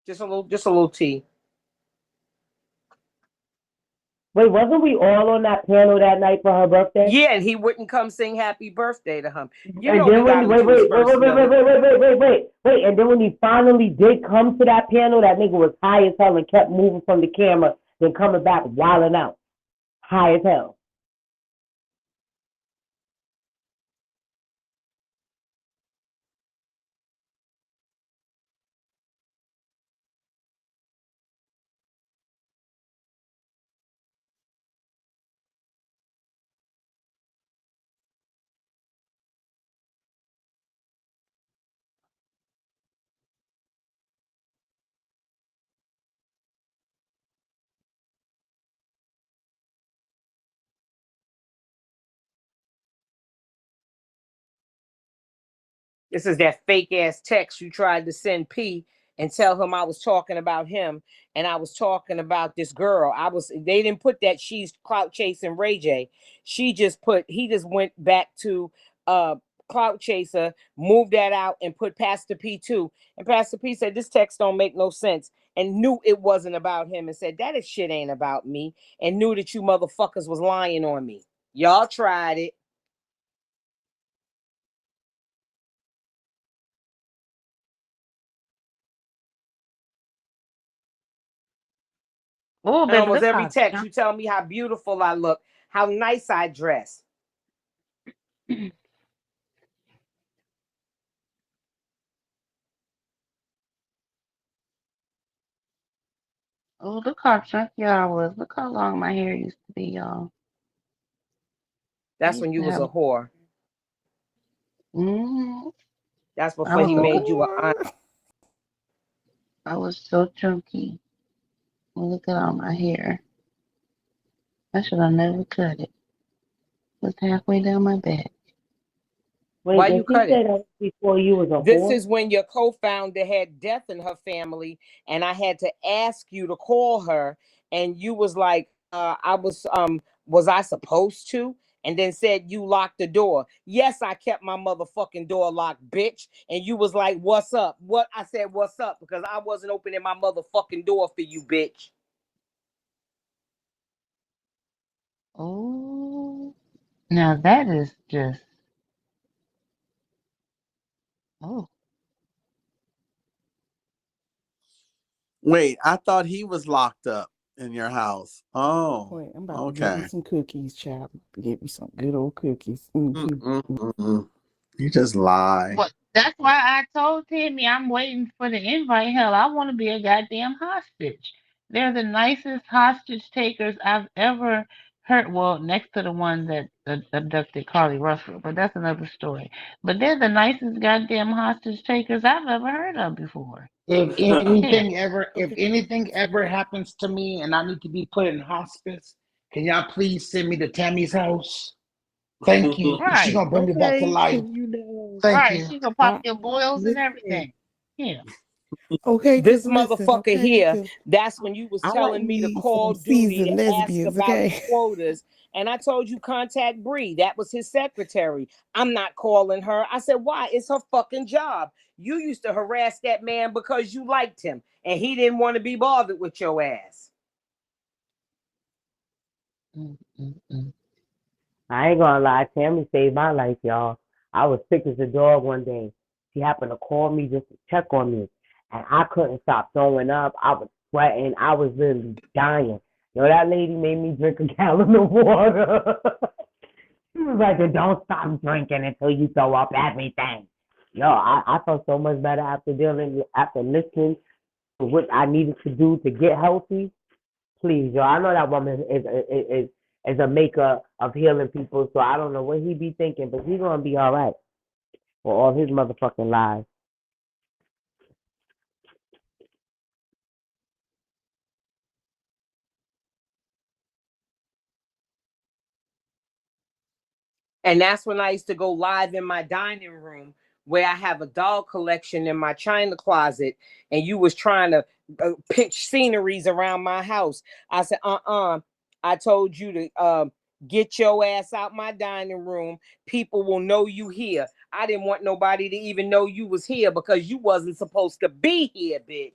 D: Just a little tea.
B: Wait, wasn't we all on that panel that night for her birthday?
D: Yeah, and he wouldn't come sing happy birthday to him. You
B: And
D: know he
B: then when
D: got
B: wait,
D: into his
B: wait, wait,
D: first
B: wait, wait, wait,
D: Millie.
B: wait, wait, wait, wait, wait, wait, and then when he finally did come to that panel, that nigga was high as hell and kept moving from the camera, then coming back wilding out, high as hell.
D: This is that fake ass text you tried to send Peay and tell him I was talking about him and I was talking about this girl. They didn't put that she's clout chasing Ray J. He just went back to uh clout chaser, moved that out and put Pastor P too. And Pastor P said this text don't make no sense and knew it wasn't about him and said that shit ain't about me and knew that you motherfuckers was lying on me. Y'all tried it.
A: Oh,
D: And
A: baby,
D: almost
A: look
D: every
A: how
D: text,
A: jump.
D: you tell me how beautiful I look, how nice I dress.
A: Oh, look how chunky I was. Look how long my hair used to be, y'all. I
D: That's
A: used
D: when you
A: to
D: was a
A: have.
D: whore.
A: Mm,
D: That's
A: I
D: before
A: was
D: he
A: a.
D: made you a aunt.
A: I was so chunky. Well, look at all my hair. I should have never cut it. It was halfway down my back.
D: Why
B: Wait, did
D: you
B: he
D: cut
B: say
D: it?
B: that before you was a
D: This
B: whore?
D: is when your co-founder had death in her family, and I had to ask you to call her, and you was like, was I supposed to? And then said you locked the door. Yes, I kept my motherfucking door locked, bitch. And you was like, what's up? What I said, what's up? Because I wasn't opening my motherfucking door for you, bitch.
A: Oh, now that is just. Oh,
E: Wait, I thought he was locked up in your house. Oh,
F: Wait, I'm about to get me
E: okay.
F: some cookies, child. Get me some good old cookies. Mm-hmm.
E: Mm-mm-mm-mm. You just lie.
A: but that's why I told Timmy I'm waiting for the invite. Hell, I want to be a goddamn hostage. They're the nicest hostage takers I've ever Well, next to the one that abducted Carly Russell, but that's another story. But they're the nicest goddamn hostage takers I've ever heard of before. Yeah.
C: If
F: Okay.
C: anything ever happens to me and I need to be put in hospice, can y'all please send me to Tammy's house? Thank you. She
A: Right.
C: gonna bring me back to
F: Okay.
C: life.
F: You know.
C: Thank
A: Right.
C: you.
A: She gonna pop
F: I
A: your boils and
F: listen.
A: everything. Yeah.
F: Okay,
D: This
F: just listen.
D: motherfucker
F: Okay,
D: here,
F: because
D: that's when you was
F: I like
D: telling me to
F: me
D: call
F: some
D: Duty to
F: seasoned
D: ask
F: lesbians.
D: about his
F: Okay.
D: quotas. And I told you contact Bree. That was his secretary. I'm not calling her. I said, why? It's her fucking job. You used to harass that man because you liked him and he didn't want to be bothered with your ass.
A: Mm-mm-mm.
B: I ain't gonna lie, Tammy saved my life, y'all. I was sick as a dog one day. She happened to call me just to check on me. And I couldn't stop throwing up. I was sweating. I was literally dying. Yo, that lady made me drink a gallon of water. She was like, don't stop drinking until you throw up everything. Yo, I felt so much better after listening to what I needed to do to get healthy. Please, yo, I know that woman is a maker of healing people, so I don't know what he be thinking, but he's gonna be all right for all his motherfucking lies.
D: And that's when I used to go live in my dining room where I have a doll collection in my china closet, and you was trying to pitch sceneries around my house. I said, I told you to get your ass out my dining room. People will know you here. I didn't want nobody to even know you was here because you wasn't supposed to be here, bitch.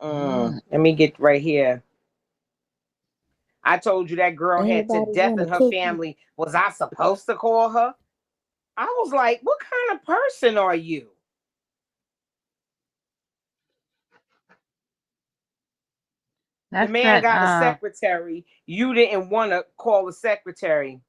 A: Mm.
D: Let me get right here. I told you that girl had to
F: Anybody
D: death
F: want a
D: in her
F: cookie?
D: family. Was I supposed to call her? I was like, what kind of person are you? The
A: That's
D: man
A: that
D: got a secretary. You didn't want to call a secretary.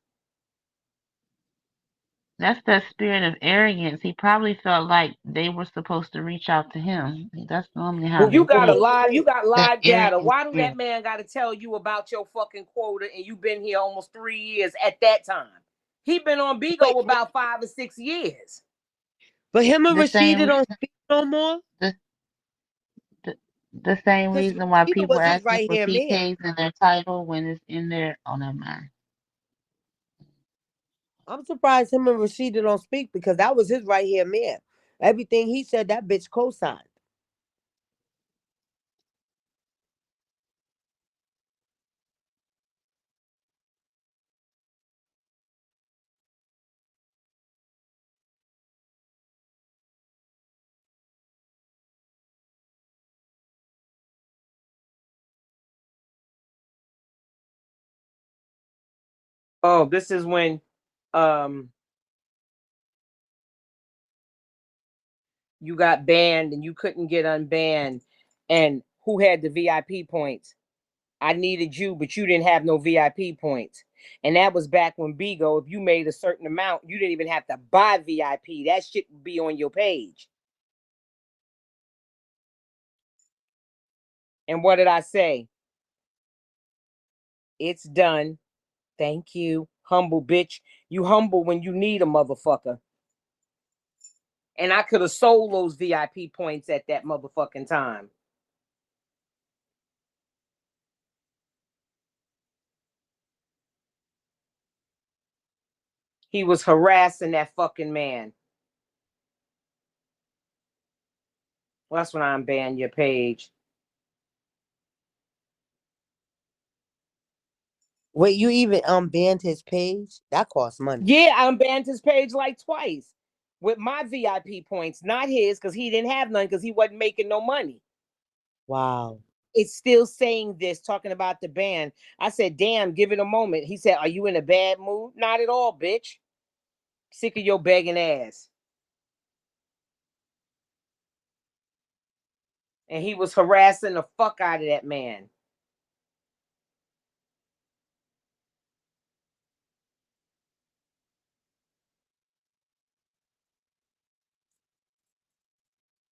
A: that's that spirit of arrogance. He probably felt like they were supposed to reach out to him. That's normally how
D: Well, you
A: they
D: got a
A: think.
D: live, you got
A: That
D: live data.
A: arrogant
D: Why do that
A: spirit.
D: man got to tell you about your fucking quota and you've been here almost 3 years at that time? He been on
G: Wait,
D: Bigo about 5 or 6 years.
G: but him and
A: The same
G: Rashida don't
A: reason.
G: speak no more?
A: The, the, the same
G: Because
A: reason why
G: Rashida
A: people
G: was his
A: asking
G: right
A: for
G: hand man.
A: PKs in their title when it's in their. Oh, never mind.
G: I'm surprised him and Rashida don't speak because that was his right hand man. Everything he said, that bitch co-signed.
D: Oh, this is when um you got banned and you couldn't get unbanned, and who had the VIP points? I needed you, but you didn't have no VIP points. And that was back when Bigo, if you made a certain amount, you didn't even have to buy VIP. That shit would be on your page. And what did I say? It's done. Thank you. Humble bitch. You humble when you need a motherfucker. And I could have sold those VIP points at that motherfucking time. He was harassing that fucking man. Well, that's when I unbanned your page.
G: Wait, you even banned his page? That costs money.
D: Yeah, I unbanned his page like twice with my VIP points, not his, because he didn't have none because he wasn't making no money.
G: Wow.
D: It's still saying this, talking about the ban. I said, damn, give it a moment. He said, are you in a bad mood? Not at all, bitch. Sick of your begging ass. And he was harassing the fuck out of that man.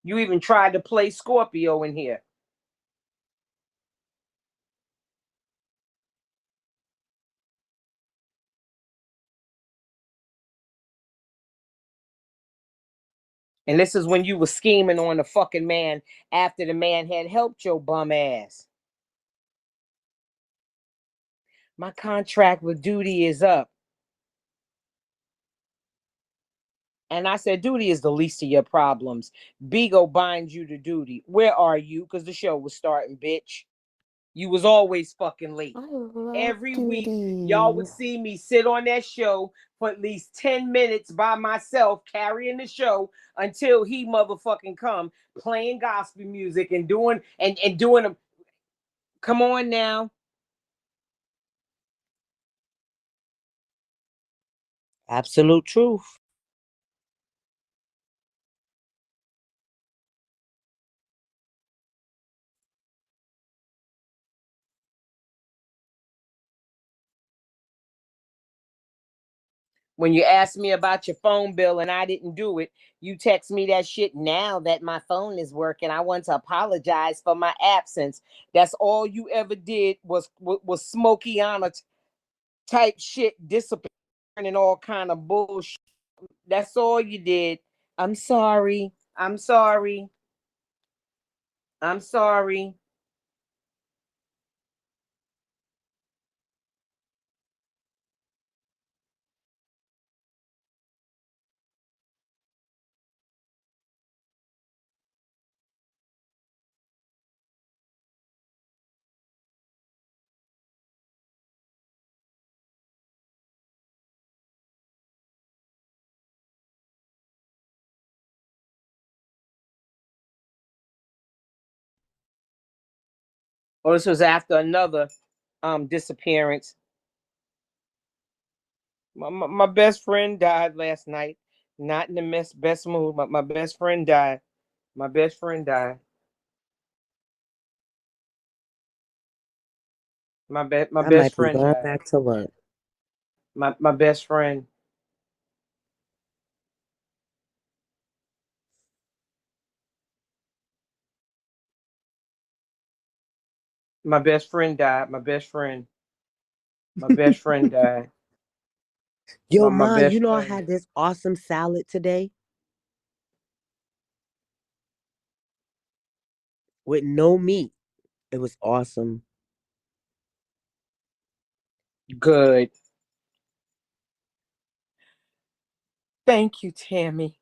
D: You even tried to play Scorpio in here. And this is when you were scheming on the fucking man after the man had helped your bum ass. My contract with duty is up. And I said, duty is the least of your problems. Bigo binds you to duty. Where are you? Because the show was starting, bitch. You was always fucking late.
F: I love
D: Every week, y'all
F: duty.
D: would see me sit on that show for at least 10 minutes by myself, carrying the show until he motherfucking come, playing gospel music and doing a come on now.
G: Absolute truth.
D: When you asked me about your phone bill and I didn't do it, you text me that shit now that my phone is working. I want to apologize for my absence. That's all you ever did was Smokiana type shit, disappearing and all kind of bullshit. That's all you did. I'm sorry. I'm sorry. I'm sorry. Or this was after another disappearance. My best friend died last night. Not in the best mood. My best friend died. My best friend died. My
G: I
D: best
G: might be
D: friend
G: going
D: died.
G: back to work.
D: My best friend. My best friend died. My best friend. My best friend died.
G: Yo,
D: My
G: Ma, you
D: best
G: know I
D: friend.
G: had this awesome salad today with no meat. It was awesome.
D: Good. Thank you, Tammy.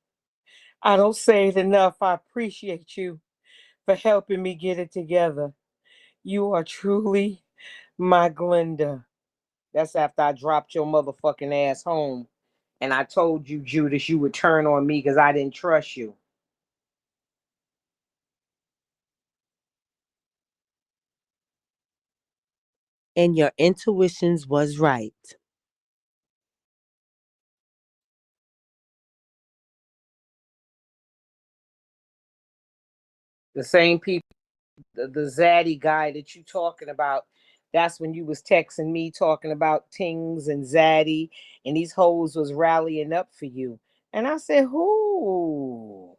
D: I don't say it enough. I appreciate you for helping me get it together. You are truly my Glenda. That's after I dropped your motherfucking ass home. And I told you, Judas, you would turn on me because I didn't trust you.
G: And your intuitions was right.
D: The same people, the zaddy guy that you talking about, that's when you was texting me talking about Tings and Zaddy, and these hoes was rallying up for you. And I said, who?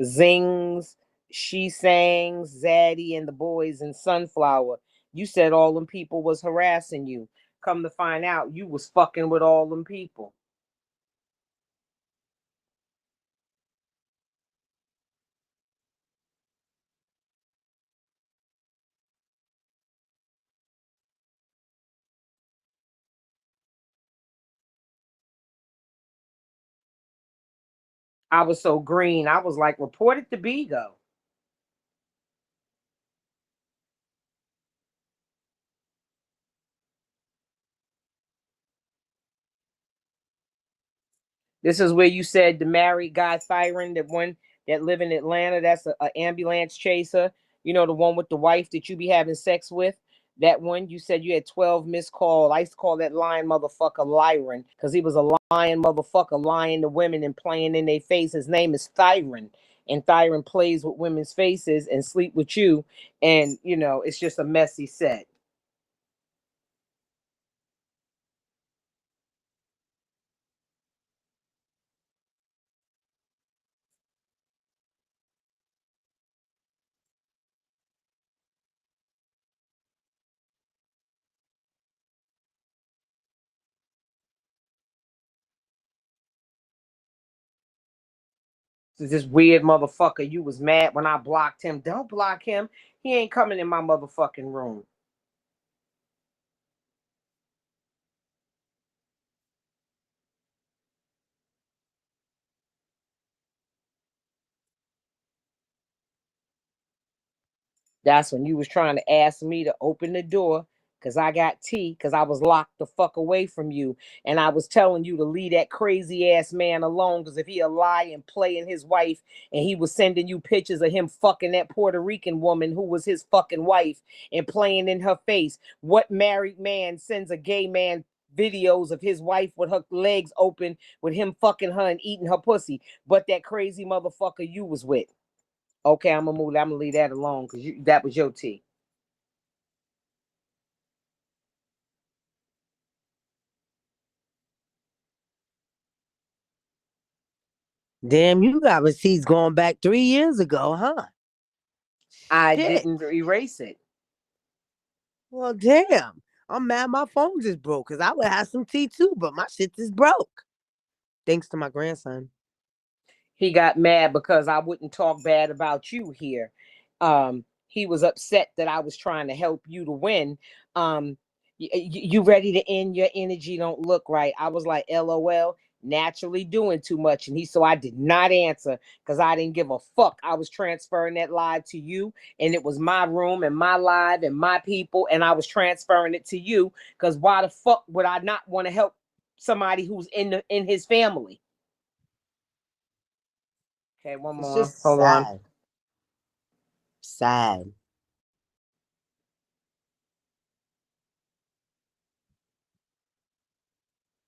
D: Zings, She Sangs, Zaddy, and the boys in Sunflower. You said all them people was harassing you. Come to find out, you was fucking with all them people. I was so green. I was like, report it to Bigo. This is where you said the married guy Thyron, that one that live in Atlanta, that's a ambulance chaser. You know, the one with the wife that you be having sex with. That one you said you had 12 missed calls. I used to call that lying motherfucker Lyron because he was a lying motherfucker lying to women and playing in their face. His name is Thyron. And Thyron plays with women's faces and sleep with you. And, you know, it's just a messy set. this weird motherfucker. You was mad when I blocked him. Don't block him. He ain't coming in my motherfucking room. That's when you was trying to ask me to open the door because I got tea because I was locked the fuck away from you. And I was telling you to leave that crazy ass man alone because if he a lie and playing his wife and he was sending you pictures of him fucking that Puerto Rican woman who was his fucking wife and playing in her face. What married man sends a gay man videos of his wife with her legs open with him fucking her and eating her pussy? But that crazy motherfucker you was with. Okay, I'm gonna move. I'm gonna leave that alone because that was your tea.
G: Damn, you got receipts going back 3 years ago, huh?
D: I
G: Shit.
D: didn't erase it.
G: Well, damn. I'm mad my phone just broke because I would have some tea too, but my shit just broke. Thanks to my grandson.
D: He got mad because I wouldn't talk bad about you here. He was upset that I was trying to help you to win. You ready to end? Your energy don't look right. I was like, LOL. Naturally doing too much, and so I did not answer because I didn't give a fuck. I was transferring that live to you, and it was my room and my live and my people, and I was transferring it to you because why the fuck would I not want to help somebody who's in his family? Okay, one
G: It's
D: more.
G: just
D: Hold on.
G: sad. Sad.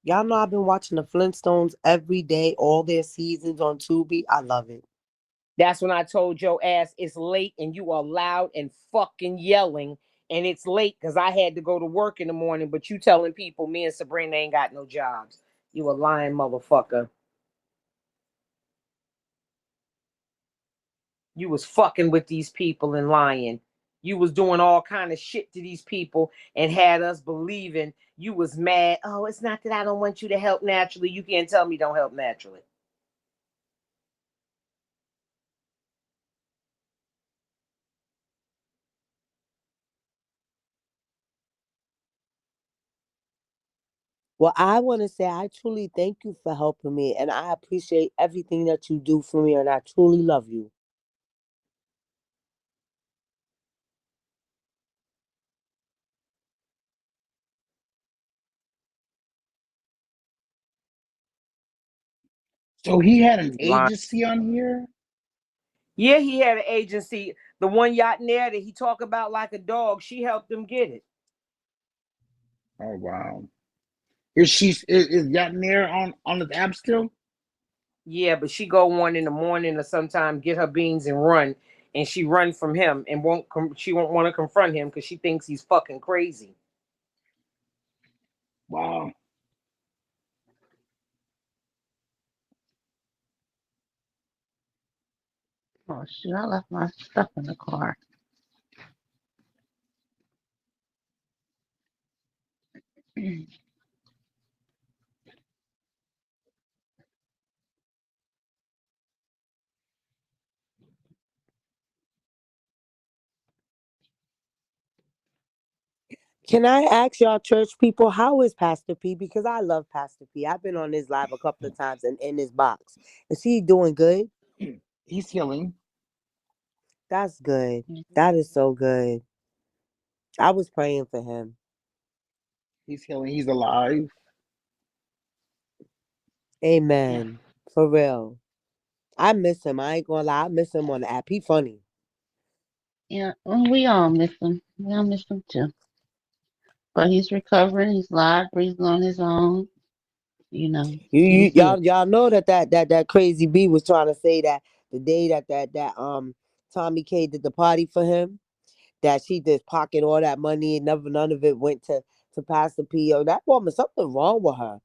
G: Y'all know I've been watching the Flintstones every day, all their seasons on Tubi. I love it.
D: That's when I told your ass it's late and you are loud and fucking yelling. And it's late because I had to go to work in the morning, but you telling people me and Sabrina ain't got no jobs. You a lying motherfucker. You was fucking with these people and lying. You was doing all kind of shit to these people and had us believing you was mad. Oh, it's not that I don't want you to help naturally. You can't tell me don't help naturally.
G: Well, I want to say I truly thank you for helping me, and I appreciate everything that you do for me, and I truly love you.
C: So he had an
D: You lying.
C: agency on here.
D: Yeah, he had an agency. The one yacht there that he talk about like a dog, she helped him get it.
C: Oh wow. Is Yatner on the app still?
D: Yeah, but she go on in the morning or sometime get her beans and run, and she run from him and she won't want to confront him because she thinks he's fucking crazy.
C: Wow.
A: Oh shoot, I left my stuff in the car.
G: Can I ask y'all church people, how is Pastor P? Because I love Pastor P. I've been on his live a couple of times and in his box. Is he doing good?
C: He's healing.
G: That's good. That is so good. I was praying for him.
C: He's healing. He's alive.
G: Amen. For real. I miss him. I ain't gonna lie. I miss him on the app. He funny.
A: Yeah, well, we all miss him. We all miss him too. But he's recovering. He's live, breathing on his own. You know,
G: You
A: he's good.
G: y'all know that crazy B was trying to say that the day that Tommy K did the party for him, that she just pocketed all that money and never none of it went to Pastor P. Yo, that woman, something wrong with her.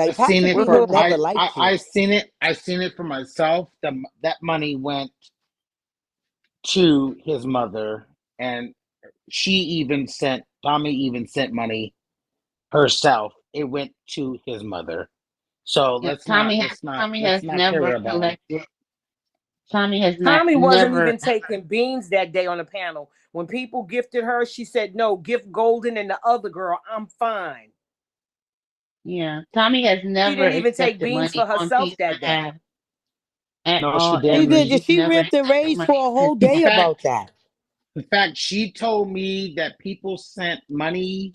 C: I
G: Like
C: seen
G: Pastor
C: it
G: P
C: for
G: would
A: Woohoo.
G: never liked
C: I
G: you.
C: seen it. I seen it for myself. That money went to his mother, and she even sent Tommy even sent money herself. It went to his mother. So
A: Yeah,
C: let's not let's not
A: Tommy
C: let's
A: has
C: not
A: never
C: care about.
A: collected. Tommy has not
D: Tommy wasn't
A: never.
D: even taking beans that day on the panel. When people gifted her, she said, "No, gift Golden and the other girl. I'm fine."
A: Yeah, Tommy has
D: She
A: never
D: didn't even take
A: accepted
D: beans
A: money
D: for
A: on
D: herself
A: Peace
D: that day.
A: behalf at
C: No, she
A: all
G: She
A: ever.
C: didn't.
G: did.
A: She's
G: She
A: never
G: ripped and
A: accepted
G: raised
A: money
G: for a
A: on his
G: whole
C: In
G: day
A: behalf.
G: about
C: fact,
G: that.
C: she told me that people sent money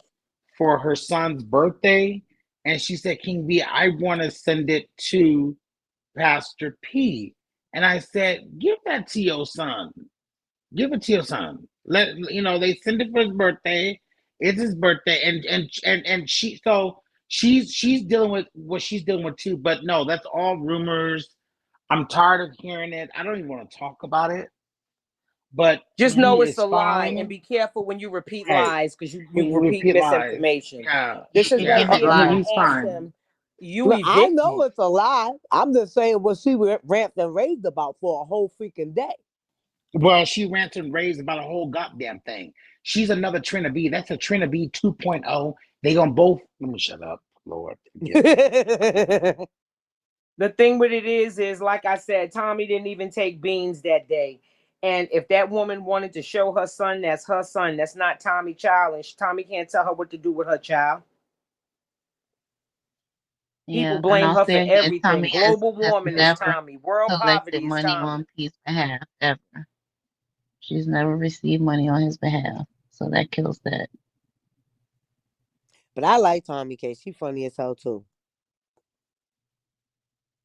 C: for her son's birthday, and she said, "King B, I want to send it to Pastor P." And I said, "Give that to your son. Give it to your son. Let you know they send it for his birthday. It's his birthday, and she's dealing with what she's dealing with too. But no, that's all rumors. I'm tired of hearing it. I don't even want to talk about it. But
D: Just
A: Yeah,
D: know
C: he
D: it's
C: is
D: a lie, and
C: fine.
D: be careful when you repeat
C: Hey,
D: lies, because you
C: we
D: repeat
C: repeat lies.
D: misinformation.
C: Yeah,
D: This is
A: you
D: why
C: yeah.
A: giving
D: Tiffany
A: lies.
C: He's
D: asked
C: fine.
D: him, "You
G: Look, I know
D: evicted."
G: it's a lie. I'm just saying what she ramped and raved about for a whole freaking day.
C: Well, she rants and raves about a whole goddamn thing. She's another Trina B. That's a Trina B 2.0. They gonna both. Let me shut up. Lord, forgive me.
D: The thing with it is like I said, Tommy didn't even take beans that day. And if that woman wanted to show her son, that's her son. That's not Tommy child, and Tommy can't tell her what to do with her child. People
A: Yeah, and
D: blame
A: I'll
D: her for
A: say again,
D: everything.
A: Tommy
D: Global
A: has
D: warming is
A: never
D: Tommy. World
A: collected
D: poverty is
A: money
D: Tommy.
A: on Peace's behalf ever. She's never received money on his behalf, so that kills that.
G: But I like Tommy K. She funny as hell too.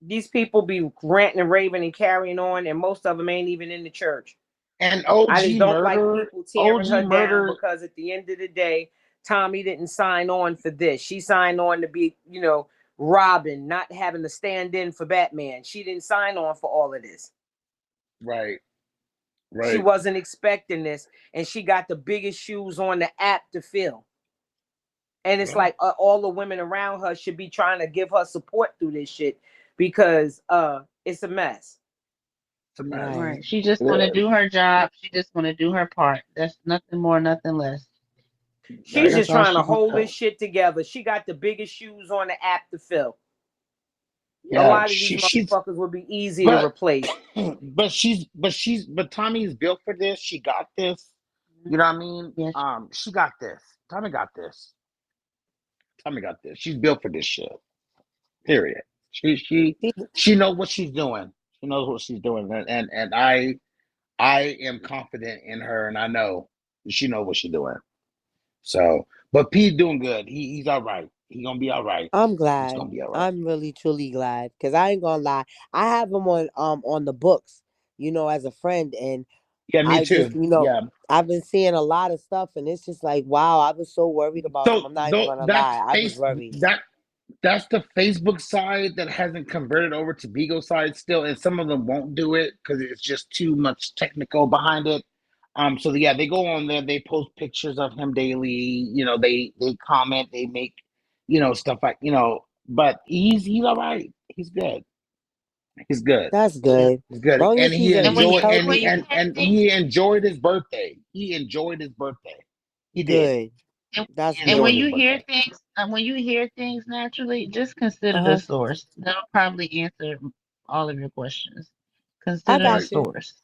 D: These people be ranting and raving and carrying on, and most of them ain't even in the church.
C: And
D: I just
C: OG
D: don't like
C: murder,
D: people tearing
C: OG
D: her down,
C: murder.
D: because at the end of the day, Tommy didn't sign on for this. She signed on to be, Robin, not having to stand in for Batman. She didn't sign on for all of this.
C: Right,
D: She
C: right.
D: wasn't expecting this, and she got the biggest shoes on the app to fill. And it's
C: Yeah,
D: like all the women around her should be trying to give her support through this shit, because it's a mess.
C: it's a mess.
G: Right.
A: Right. She just
C: It
A: want to
C: is.
A: do her job. She just want to do her part. That's nothing more, nothing less.
D: She's
C: Right.
A: That's
D: just
A: all
D: trying to
A: she wants.
D: hold this shit together. She got the biggest shoes on the app to fill. A
C: Yeah.
D: lot of these
C: She's
D: motherfuckers would be easy to
C: but
D: replace.
C: but Tommy's built for this. She got this. You know what I mean?
A: Yes.
C: She got this. Tommy got this. Tommy got this. She's built for this shit. Period. She she
G: She,
C: she knows what she's doing. She knows what she's doing, and I am confident in her, and I know she knows what she's doing. So, but P doing good. He's all right. He gonna be all right.
G: I'm
C: He's
G: glad.
C: gonna be all right.
G: I'm really truly glad because I ain't gonna lie. I have him on the books, as a friend, and
C: Yeah, me
G: I just
C: too. Yeah.
G: I've been seeing a lot of stuff, and it's just like wow. I was so worried about him.
C: So
G: I'm not even
C: though
G: gonna lie. I was worried.
C: that's the Facebook side that hasn't converted over to Beagle side still, and some of them won't do it because it's just too much technical behind it. So yeah, they go on there, they post pictures of him daily. They comment, they make stuff like but he's all right. He's good. He's good.
G: That's
A: Yeah.
G: good.
C: He's good,
G: Long
C: and
G: as he's
A: And when you
G: he's
A: and when you
G: healthy,
A: hear things,
C: he enjoyed his birthday. He enjoyed his birthday. He did.
G: good.
A: and,
G: That's
C: He
A: and when
C: enjoyed
G: good.
C: his
A: you hear
C: birthday.
A: things, when you hear things naturally, just consider
G: Uh
A: the
G: huh.
A: source. That'll probably answer all of your questions.
G: I
A: Consider the
C: Right.
G: got you.
A: source.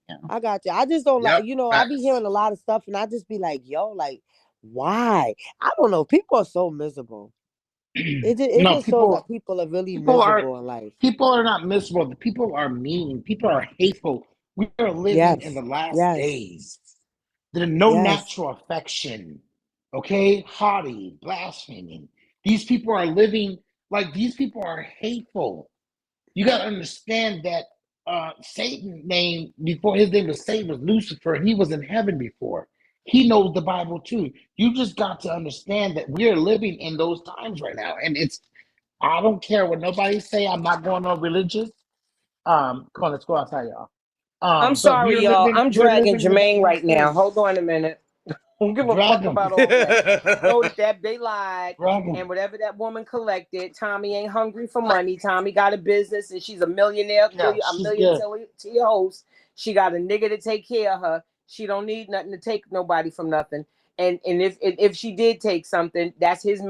A: Yeah.
G: I got you. I just don't like,
C: Yep.
G: I be
C: Facts.
G: hearing a lot of stuff, and I just be like, yo, like, why? I don't know. People are so miserable. It
C: No,
G: just shows that people are really
C: people are
G: miserable in life.
C: people are not miserable. The people are mean. People are hateful. We are living in
G: Yes.
C: the last
G: Yes.
C: days. There's no
G: Yes.
C: natural affection. Okay? Haughty, blaspheming. These people are living like these people are hateful. You got to understand that Satan name before his name was Satan was Lucifer, and he was in heaven before. He knows the Bible too. You just got to understand that we are living in those times right now, and it's. I don't care what nobody say. I'm not going on religious. Come on, let's go outside, y'all.
D: I'm
C: But
D: sorry, y'all. I'm
C: we're
D: dragging
C: living in the
D: Jermaine right
C: last
D: now.
C: days.
D: Hold on a minute. Don't give a
C: Drag
D: fuck
C: them,
D: about all that. Know that they lied,
C: drag
D: and
C: them.
D: whatever that woman collected, Tommy ain't hungry for money. Tommy got a business, and she's a millionaire,
C: Yeah,
D: a
C: she's
D: million
C: good.
D: to your host. She got a nigga to take care of her. She don't need nothing to take nobody from nothing. And if she did take something, that's his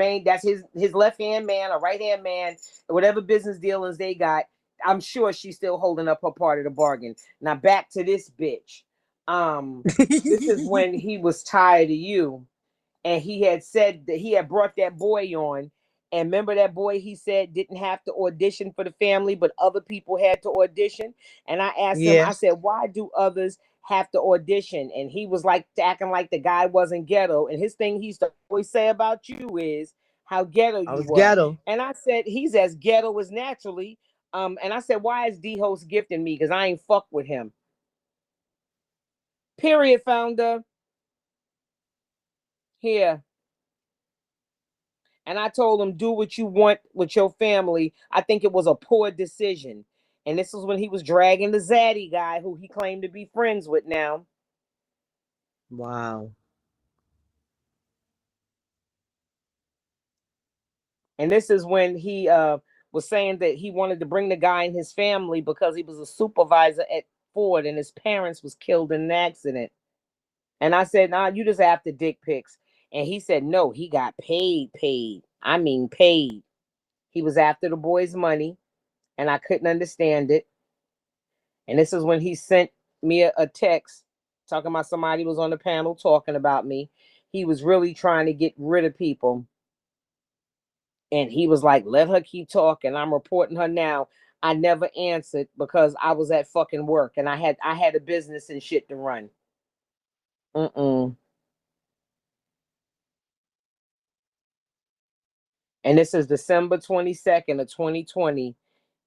D: left hand man or right hand man, whatever business dealings they got. I'm sure she's still holding up her part of the bargain. Now back to this bitch. This is when he was tired of you, and he had said that he had brought that boy on. And remember that boy he said didn't have to audition for the family, but other people had to audition. And I asked him,
G: Yeah.
D: I said, why do others have to audition? And he was like acting like the guy wasn't ghetto. And his thing he used to always say about you is how ghetto
G: I
D: you
G: was
D: were.
G: ghetto.
D: And I said, he's as ghetto as naturally. And I said, why is D host gifting me? Because I ain't fuck with him. Period, founder. Here. And I told him, do what you want with your family. I think it was a poor decision. And this was when he was dragging the Zaddy guy who he claimed to be friends with now.
G: Wow.
D: And this is when he was saying that he wanted to bring the guy in his family because he was a supervisor at Ford and his parents was killed in an accident. And I said, nah, you just after dick pics. And he said, no, he got paid. I mean, paid. He was after the boy's money, and I couldn't understand it. And this is when he sent me a text talking about somebody was on the panel talking about me. He was really trying to get rid of people. And he was like, let her keep talking. I'm reporting her now. I never answered because I was at fucking work and I had a business and shit to run. Mm-mm. And this is December 22nd of 2020.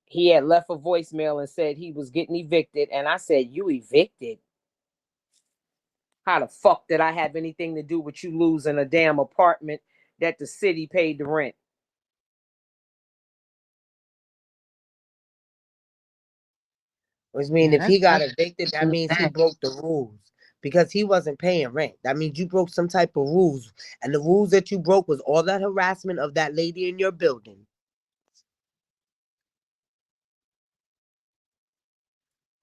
D: He had left a voicemail and said he was getting evicted. And I said, you evicted? How the fuck did I have anything to do with you losing a damn apartment that the city paid the rent?
G: Which means
A: Yeah,
G: if he got
A: that's
G: evicted, that
A: too
G: means he
A: bad.
G: broke the rules because he wasn't paying rent. That means you broke some type of rules. And the rules that you broke was all that harassment of that lady in your building.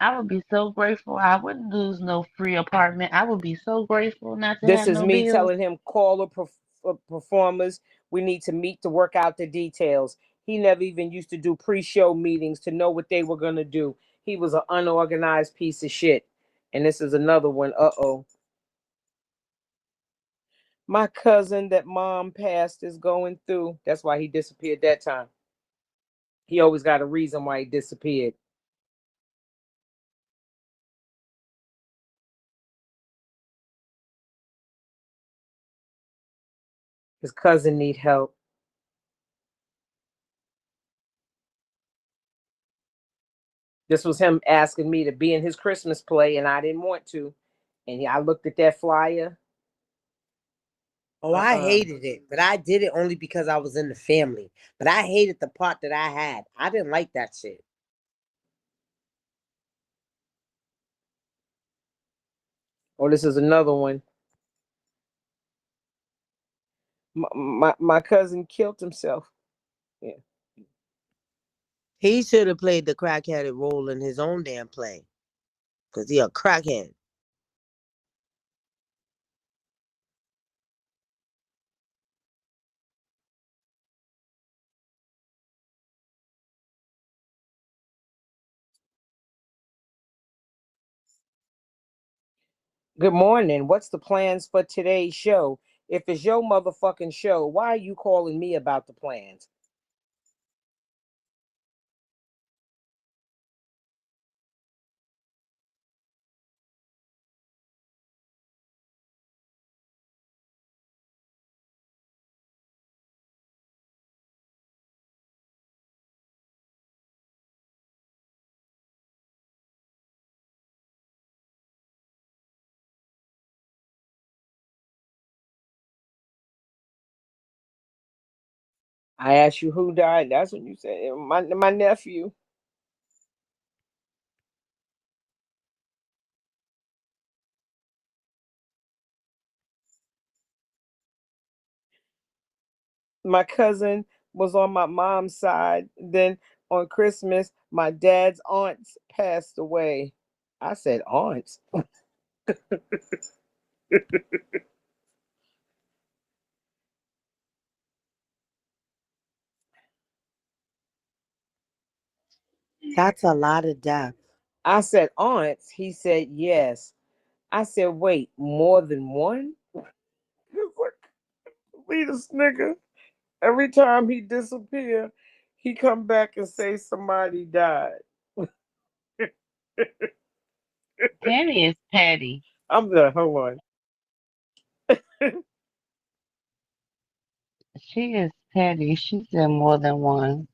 A: I would be so grateful. I wouldn't lose no free apartment. I would be so grateful not to
D: This
A: have
D: is
A: no
D: me
A: bills.
D: telling him, call the performers. We need to meet to work out the details. He never even used to do pre-show meetings to know what they were going to do. He was an unorganized piece of shit. And this is another one. Uh-oh. My cousin that mom passed is going through. That's why he disappeared that time. He always got a reason why he disappeared. His cousin need help. This was him asking me to be in his Christmas play, and I didn't want to. And I looked at that flyer.
G: Oh, I hated it, but I did it only because I was in the family. But I hated the part that I had. I didn't like that shit.
D: Oh, this is another one. My cousin killed himself. Yeah.
G: He should have played the crackheaded role in his own damn play. Because he a crackhead.
D: Good morning. What's the plans for today's show? If it's your motherfucking show, why are you calling me about the plans? I asked you who died. That's what you said. My nephew. My cousin was on my mom's side. Then on Christmas, my dad's aunts passed away. I said aunts.
G: That's a lot of death.
D: I said, aunts. He said, yes. I said, wait, more than one? He's like, leave this nigga. Every time he disappear, he come back and say somebody died.
A: Tammy is petty.
D: I'm the hold on.
A: She is petty. She said more than one.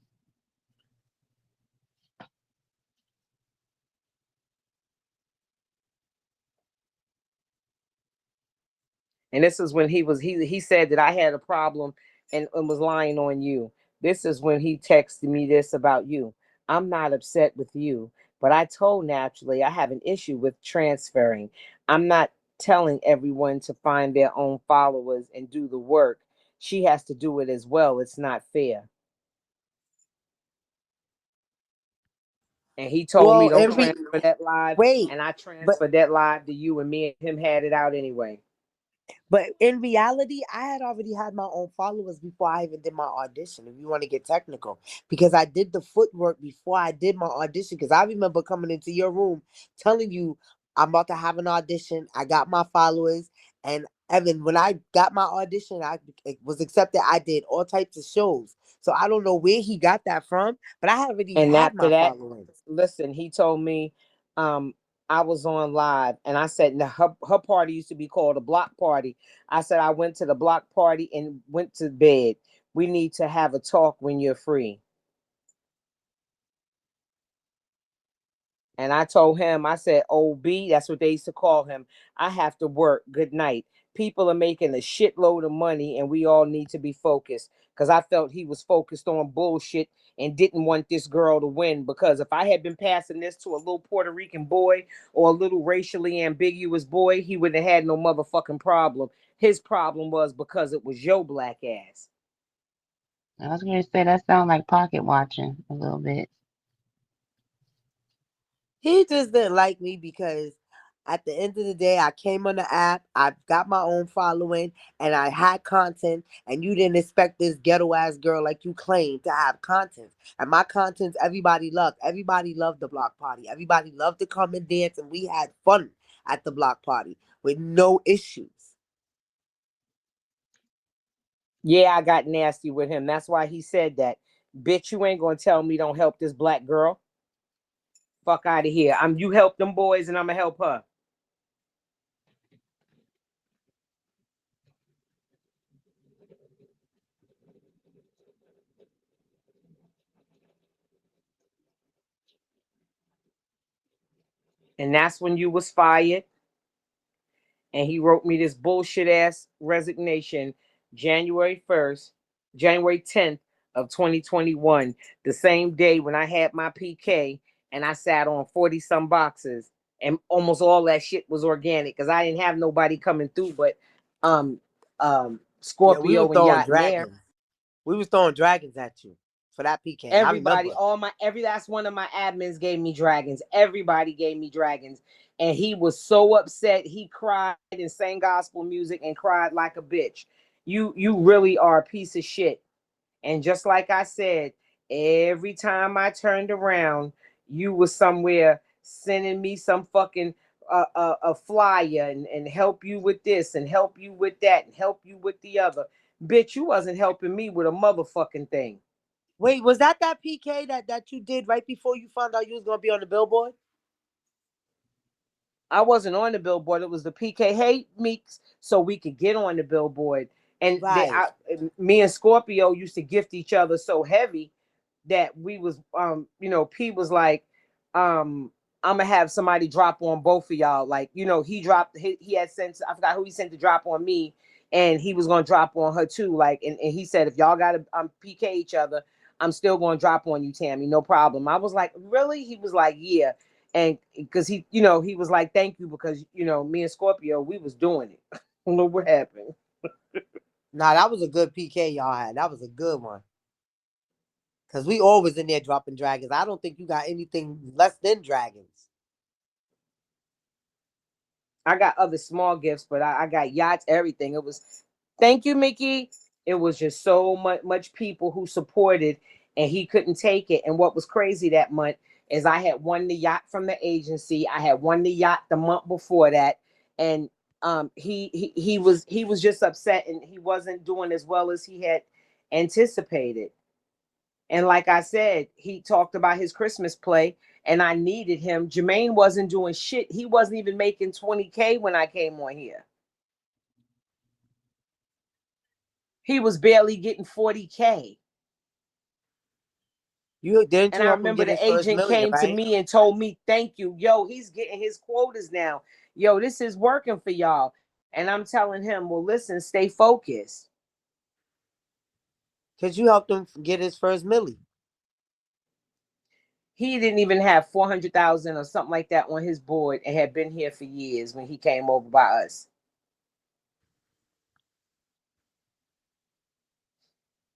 D: And this is when he said that I had a problem and was lying on you. This is when he texted me this about you. I'm not upset with you, but I told naturally I have an issue with transferring. I'm not telling everyone to find their own followers and do the work. She has to do it as well. It's not fair. And he told me
G: Well,
D: don't transfer that live,
G: wait,
D: and I
G: but
D: transferred that live to you, and me and him had it out anyway.
G: But in reality, I had already had my own followers before I even did my audition, if you want to get technical. Because I did the footwork before I did my audition. Because I remember coming into your room telling you, I'm about to have an audition. I got my followers. And Evan, when I got my audition, I it was accepted. I did all types of shows. So I don't know where he got that from, but I had already
D: And
G: had
D: after
G: my
D: that,
G: followings.
D: listen, he told me um, I was on live, and I said, now her party used to be called a block party. I said, I went to the block party and went to bed. We need to have a talk when you're free. And I told him, I said, OB, that's what they used to call him. I have to work. Good night. People are making a shitload of money, and we all need to be focused. Because I felt he was focused on bullshit and didn't want this girl to win. Because if I had been passing this to a little Puerto Rican boy or a little racially ambiguous boy, he wouldn't have had no motherfucking problem. His problem was because it was your black ass.
A: I was going to say that sounds like pocket watching a little bit.
G: He just didn't like me because at the end of the day, I came on the app, I got my own following, and I had content, and you didn't expect this ghetto ass girl like you claim to have content. And my contents, everybody loved. Everybody loved the block party. Everybody loved to come and dance, and we had fun at the block party with no issues.
D: Yeah, I got nasty with him. That's why he said that. Bitch, you ain't gonna tell me don't help this black girl. Fuck out of here. You help them boys and I'm gonna help her. And that's when you was fired. And he wrote me this bullshit ass resignation January 1st, January 10th of 2021, the same day when I had my PK and I sat on 40 some boxes and almost all that shit was organic because I didn't have nobody coming through but um
G: Yeah, we was
D: Scorpio and
G: throwing
D: Yacht and Air.
G: dragons. We was throwing dragons at you for that PK. I
D: Everybody,
G: remember.
D: all my every last one of my admins gave me dragons. Everybody gave me dragons. And he was so upset. He cried and sang gospel music and cried like a bitch. You really are a piece of shit. And just like I said, every time I turned around, you was somewhere sending me some fucking a flyer and help you with this and help you with that and help you with the other. Bitch, you wasn't helping me with a motherfucking thing.
G: Wait, was that PK that you did right before you found out you was gonna be on the billboard?
D: I wasn't on the billboard. It was the PK Hey Meeks, so we could get on the billboard. And
G: Right.
D: me and Scorpio used to gift each other so heavy that we was, P was like, I'm gonna have somebody drop on both of y'all. Like, he dropped, he had sent, I forgot who he sent to drop on me, and he was gonna drop on her too. Like, and he said, if y'all gotta PK each other, I'm still gonna drop on you, Tammy, no problem. I was like, really? He was like, yeah. And because he was like, thank you, because me and Scorpio, we was doing it. I don't know what happened.
G: Nah, that was a good PK y'all had. That was a good one. Cause we always in there dropping dragons. I don't think you got anything less than dragons.
D: I got other small gifts, but I got yachts, everything. It was thank you, Mickey. It was just so much people who supported, and he couldn't take it. And what was crazy that month is I had won the yacht from the agency. I had won the yacht the month before that, and he was just upset, and he wasn't doing as well as he had anticipated. And like I said, he talked about his Christmas play, and I needed him. Jermaine wasn't doing shit. He wasn't even making 20K when I came on here. He was barely getting 40K.
G: Didn't
D: And
G: you
D: I
G: help him
D: remember
G: get his
D: the
G: first
D: agent
G: million,
D: came to
G: right?
D: me and told me, "Thank you. Yo, he's getting his quotas now. Yo, this is working for y'all." And I'm telling him, "Well, listen, stay focused."
G: Because you helped him get his first milli.
D: He didn't even have 400,000 or something like that on his board and had been here for years when he came over by us.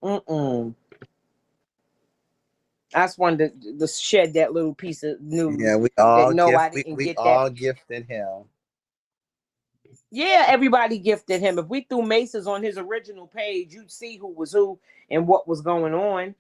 D: Mm-mm. I just wanted to shed that little piece of
E: Yeah,
D: news that no, I didn't
E: we
D: get that.
E: all gifted him.
D: Yeah, everybody gifted him. If we threw maces on his original page, you'd see who was who and what was going on.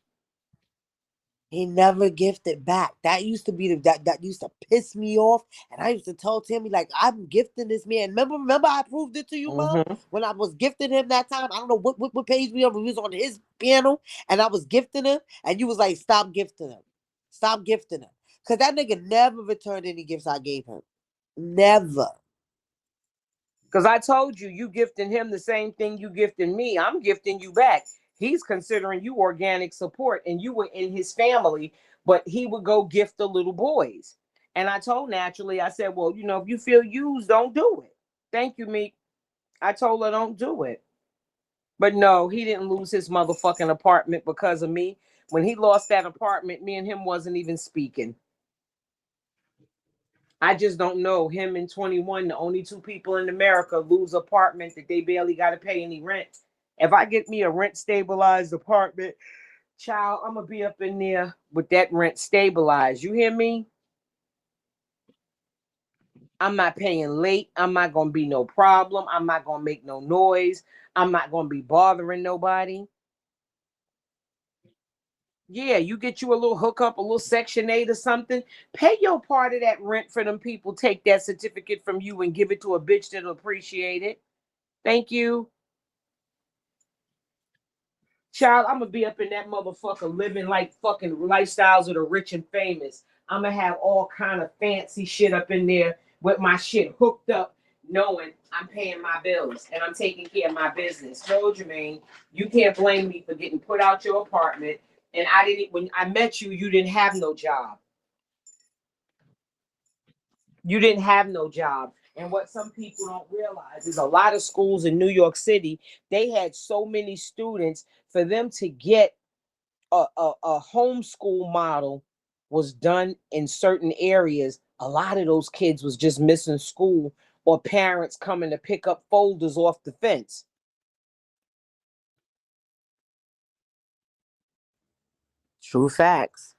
G: He never gifted back. That used to be that used to piss me off. And I used to tell Tammy, like, I'm gifting this man. Remember I proved it to you, Mom?
D: Mm-hmm.
G: When I was gifting him that time. I don't know what page we on. We was on his panel and I was gifting him. And you was like, stop gifting him. Stop gifting him. Because that nigga never returned any gifts I gave him. Never.
D: Because I told you, you gifting him the same thing you gifting me. I'm gifting you back. He's considering you organic support, and you were in his family, but he would go gift the little boys. And I told Naturally, I said, well, if you feel used, don't do it. Thank you, Meek. I told her, don't do it. But no, he didn't lose his motherfucking apartment because of me. When he lost that apartment, me and him wasn't even speaking. I just don't know. Him and 21, the only two people in America, lose apartment that they barely got to pay any rent. If I get me a rent stabilized apartment, child, I'm going to be up in there with that rent stabilized. You hear me? I'm not paying late. I'm not going to be no problem. I'm not going to make no noise. I'm not going to be bothering nobody. Yeah, you get you a little hookup, a little Section 8 or something. Pay your part of that rent for them people. Take that certificate from you and give it to a bitch that'll appreciate it. Thank you. Child, I'm gonna be up in that motherfucker living like fucking lifestyles of the rich and famous. I'm gonna have all kind of fancy shit up in there with my shit hooked up, knowing I'm paying my bills and I'm taking care of my business. No, Jermaine, you can't blame me for getting put out your apartment. And I didn't. When I met you, you didn't have no job. You didn't have no job. And what some people don't realize is a lot of schools in New York City, they had so many students for them to get a homeschool model was done in certain areas. A lot of those kids was just missing school or parents coming to pick up folders off the fence.
G: True facts.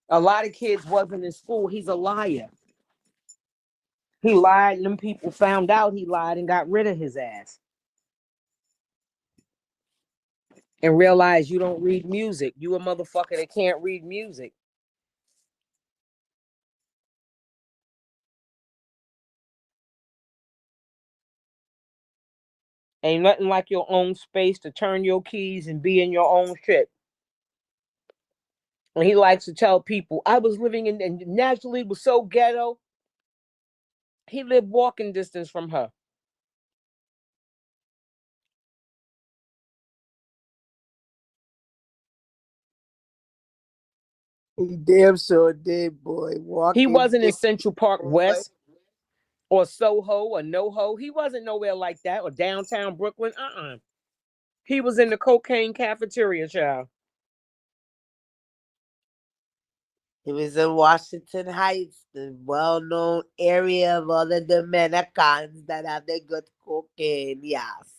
D: A lot of kids wasn't in school. He's a liar. He lied, and them people found out he lied and got rid of his ass. And realized you don't read music. You a motherfucker that can't read music. Ain't nothing like your own space to turn your keys and be in your own shit. And he likes to tell people, I was living in, and naturally was so ghetto. He lived walking distance from her.
G: He damn sure did, boy.
D: He
G: Walking
D: wasn't in
G: dick,
D: Central Park
G: boy.
D: West or Soho or NoHo. He wasn't nowhere like that or downtown Brooklyn. He was in the cocaine cafeteria, child.
G: He was in Washington Heights, the well-known area of all the Dominicans that have their good cocaine. Yes.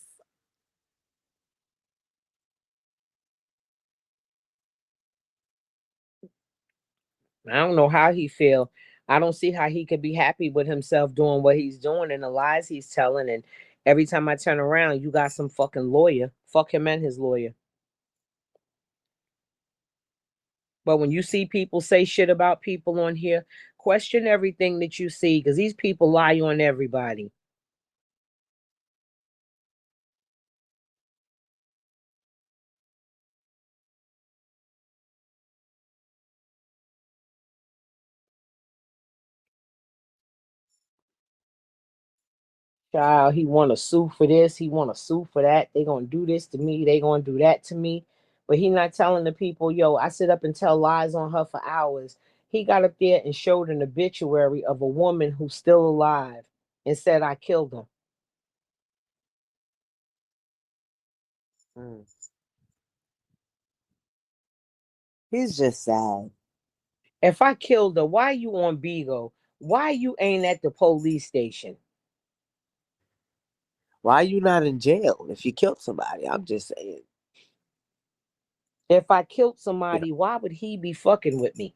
D: I don't know how he feel. I don't see how he could be happy with himself doing what he's doing and the lies he's telling. And every time I turn around, you got some fucking lawyer. Fuck him and his lawyer. But when you see people say shit about people on here, question everything that you see because these people lie on everybody. Child, he want to sue for this. He want to sue for that. They gonna do this to me. They gonna do that to me. But he not telling the people, yo, I sit up and tell lies on her for hours. He got up there and showed an obituary of a woman who's still alive and said I killed her.
G: Mm. He's just sad.
D: If I killed her, why you on Beagle? Why you ain't at the police station?
G: Why are you not in jail if you killed somebody? I'm just saying.
D: If I killed
G: Yeah.
D: somebody, why would he be fucking with me?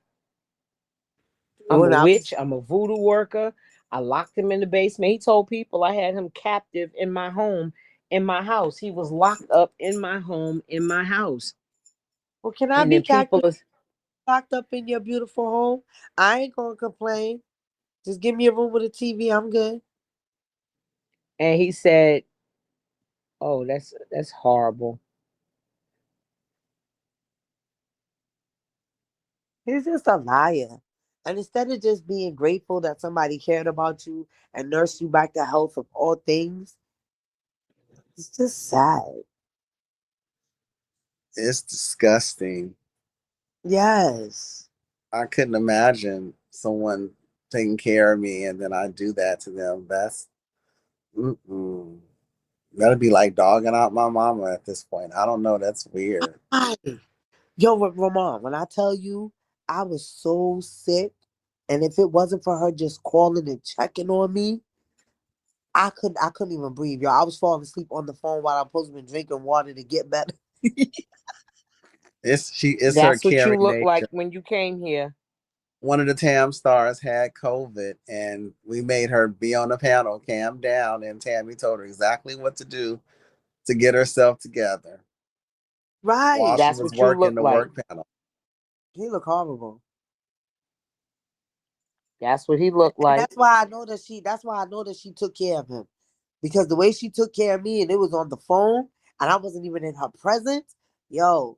D: I'm a
G: When I was
D: witch. I'm a voodoo worker. I locked him in the basement. He told people I had him captive in my home, in my house. He was locked up in my home, in my house.
G: well, can I
D: And
G: be
D: then people
G: captive
D: is,
G: locked up in your beautiful home? I ain't gonna complain. Just give me a room with a TV. I'm good.
D: and he said, "Oh, that's horrible."
G: He's just a liar. And instead of just being grateful that somebody cared about you and nursed you back to health of all things, it's just sad.
E: It's disgusting.
G: Yes.
E: I couldn't imagine someone taking care of me and then I do that to them. That's mm-mm. That'd be like dogging out my mama at this point. I don't know. That's weird.
G: Hi. Yo, Ramon, when I tell you I was so sick, and if it wasn't for her just calling and checking on me, I couldn't even breathe, yo. I was falling asleep on the phone while I'm supposed to be drinking water to get better.
E: It's her
D: That's what you
E: caring
D: look like
E: nature.
D: when you came here.
E: One of the Tam stars had COVID, and we made her be on the panel, calm down, and Tammy told her exactly what to do to get herself together while
G: Right.
E: she
D: That's
E: was
D: what you
E: working
D: look
E: the
D: like.
E: work panel.
G: He looked horrible.
D: That's what he looked
G: And
D: like.
G: that's why I know that she took care of him. Because the way she took care of me and it was on the phone and I wasn't even in her presence, yo.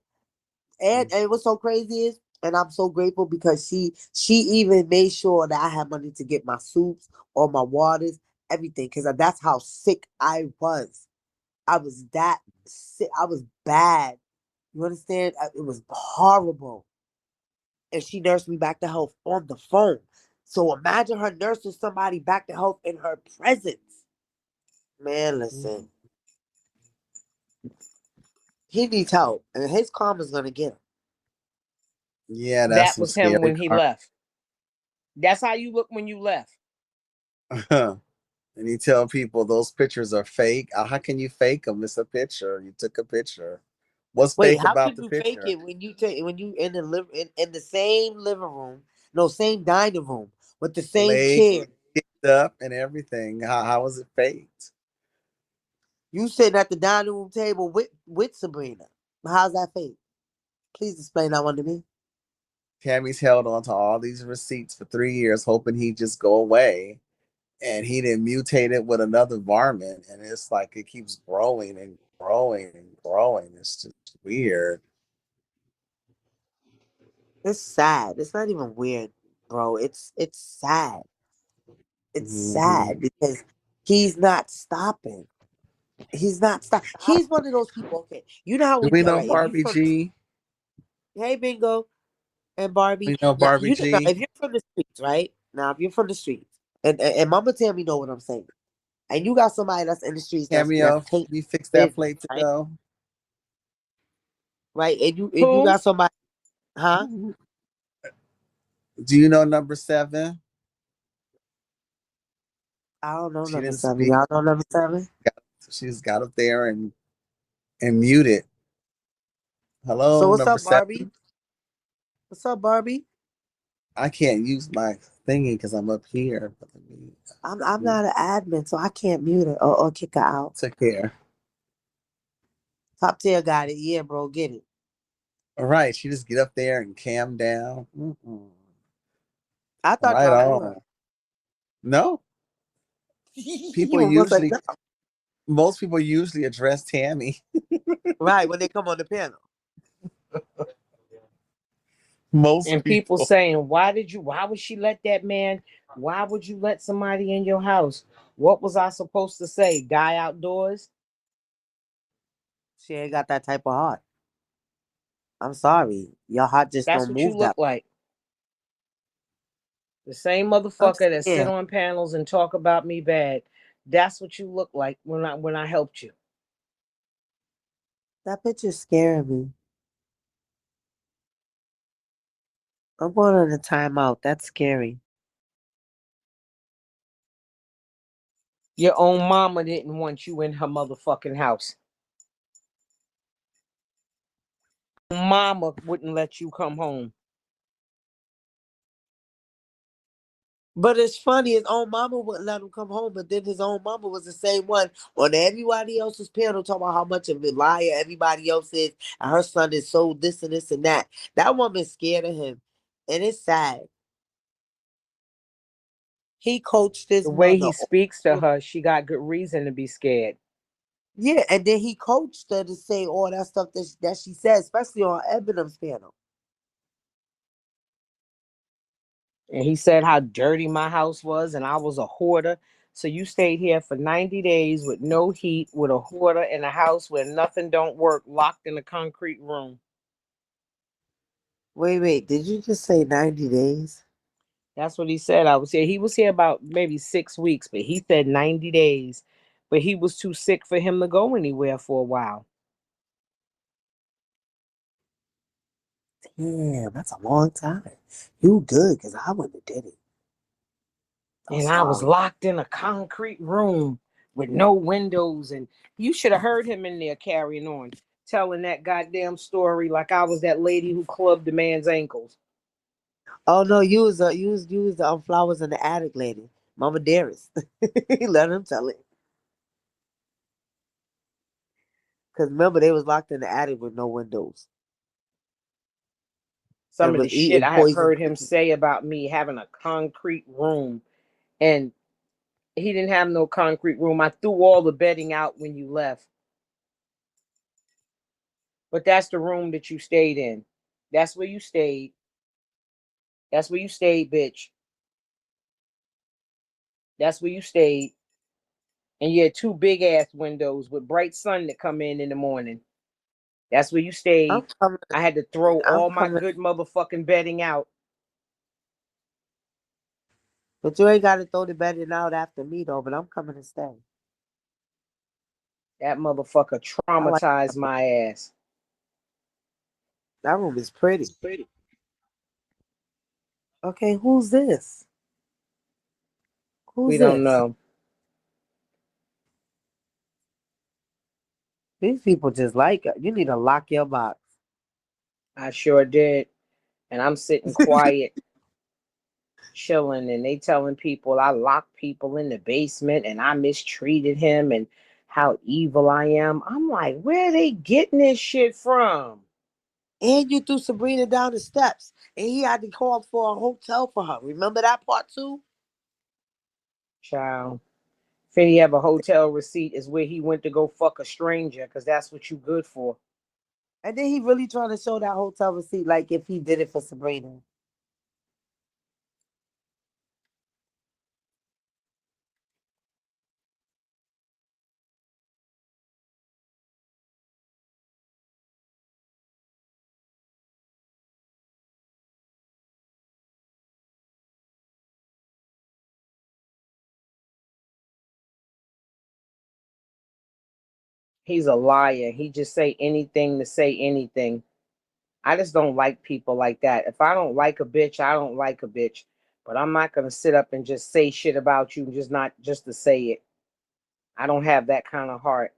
G: And what's so crazy is, and I'm so grateful because she even made sure that I had money to get my soups or my waters, everything. Because that's how sick I was. I was that sick. I was bad. You understand? It was horrible. And she nursed me back to health on the phone. So imagine her nursing somebody back to health in her presence. Man, listen, he needs help, and his karma's gonna get him.
E: Yeah, that's
D: That
E: some
D: was him
E: scary
D: when he
E: car.
D: left. That's how you look when you left.
E: And you tell people those pictures are fake. How can you fake them? It's a picture. You took a picture. What's
G: Wait,
E: fake
G: how
E: about
G: could
E: the
G: you fake
E: picture?
G: it when you in the in the same living room, no same dining room with the same
E: Leg
G: chair?
E: kicked up and everything. How was it faked?
G: You sitting at the dining room table with Sabrina. How's that fake? Please explain that one to me.
E: Tammy's held on to all these receipts for 3 years, hoping he'd just go away. And he didn't mutate it with another varmint. And it's like it keeps growing and growing and growing. It's just weird.
G: It's sad. It's not even weird, bro. It's sad. It's
E: Hmm.
G: sad because he's not stopping. He's not stop. He's one of those people. Okay, you know how
E: Do
G: when
E: we
G: all
E: know
G: right, if you
E: Barbie
G: from
E: G?
G: hey Bingo and Barbie.
E: We know
G: Now
E: Barbie
G: now
E: G.
G: if you're from the streets, right? Now if you're from the streets, and Mama Tammy know what I'm saying, and you got somebody that's in the streets that's
E: Cameo,
G: taking
E: you fix that
G: business,
E: plate to
G: right?
E: go.
G: Right, and you
D: Who?
G: got somebody, huh?
E: Do you know number 7?
G: I don't know
E: She
G: number
E: didn't
G: seven.
E: speak.
G: Y'all know number seven?
E: She's got up there and muted.
G: So
E: Hello,
G: what's
E: number
G: up, Barbie?
E: seven.
G: What's up, Barbie?
E: I can't use my thingy because I'm up here. But
G: I'm not an admin, so I can't mute her or kick her out.
E: took care.
G: Top tier got it. Yeah, bro, get it.
E: Right. She just get up there and calm down. Mm-mm.
G: I thought
E: Right
G: y'all would.
E: on. No, people
G: You must like
E: usually,
G: that.
E: most people usually address Tammy.
G: Right, when they come on the panel.
E: Most
D: And people
E: people.
D: saying, why would she let that man, why would you let somebody in your house? What was I supposed to say? Die outdoors?
G: She ain't got that type of heart. I'm sorry. Your heart just
D: That's
G: don't
D: what you
G: move
D: look
G: that.
D: like. The same
G: I'm
D: motherfucker that sit
G: scared.
D: on panels and talk about me bad. That's what you look like when I helped you.
G: That picture's scaring me. I'm going on a timeout. That's scary.
D: Your own mama didn't want you in her motherfucking house. Mama wouldn't let you come home.
G: But it's funny, his own mama wouldn't let him come home, but then his own mama was the same one on everybody else's panel talking about how much of a liar everybody else is, and her son is so this and that. That woman's scared of him, and it's sad. He coached his
D: The way
G: mother.
D: he speaks to her, she got good reason to be scared.
G: Yeah, and then he coached her to say all that stuff that she said, especially on Eminem's panel.
D: And he said how dirty my house was and I was a hoarder. So you stayed here for 90 days with no heat, with a hoarder in a house where nothing don't work, locked in a concrete room.
G: Wait, did you just say 90 days?
D: That's what he said. I was here. He was here about maybe 6 weeks, but he said 90 days. But he was too sick for him to go anywhere for a while.
G: Damn, that's a long time. You good, because I wouldn't have did it. I'm
D: And I was
G: sorry.
D: locked in a concrete room with no windows. And you should have heard him in there carrying on, telling that goddamn story like I was that lady who clubbed the man's ankles.
G: Oh no, you was the flowers in the attic lady, Mama Dearest. Let him tell it. Cause remember they was locked in the attic with no windows
D: Some
G: and
D: of the
G: was
D: shit
G: eating
D: I have
G: poison
D: heard him
G: cookies.
D: say about me having a concrete room. And he didn't have no concrete room. I threw all the bedding out when you left. But that's the room that you stayed in. That's where you stayed. That's where you stayed, bitch. That's where you stayed. And you had two big ass windows with bright sun that come in the morning. That's where you
G: I'm
D: stayed.
G: coming.
D: I had to throw
G: I'm
D: all my
G: coming.
D: good motherfucking bedding out.
G: But you ain't got to throw the bedding out after me though. But I'm coming to stay.
D: That motherfucker
G: I like
D: traumatized
G: that room.
D: my ass.
G: That room is pretty. Okay, who's this?
D: We
G: Who's
D: don't
G: this?
D: know.
G: These people just like it. You need to lock your box.
D: I sure did. And I'm sitting quiet, chilling, and they telling people I locked people in the basement and I mistreated him and how evil I am. I'm like, where are they getting this shit from?
G: And you threw Sabrina down the steps, and he had to call for a hotel for her. Remember that part too?
D: Child. If he have a hotel receipt, is where he went to go fuck a stranger, because that's what you good for.
G: And then he really trying to show that hotel receipt like if he did it for Sabrina.
D: He's a liar. He just say anything to say anything. I just don't like people like that. If I don't like a bitch, I don't like a bitch. But I'm not gonna sit up and just say shit about you, just not just to say it. I don't have that kind of heart.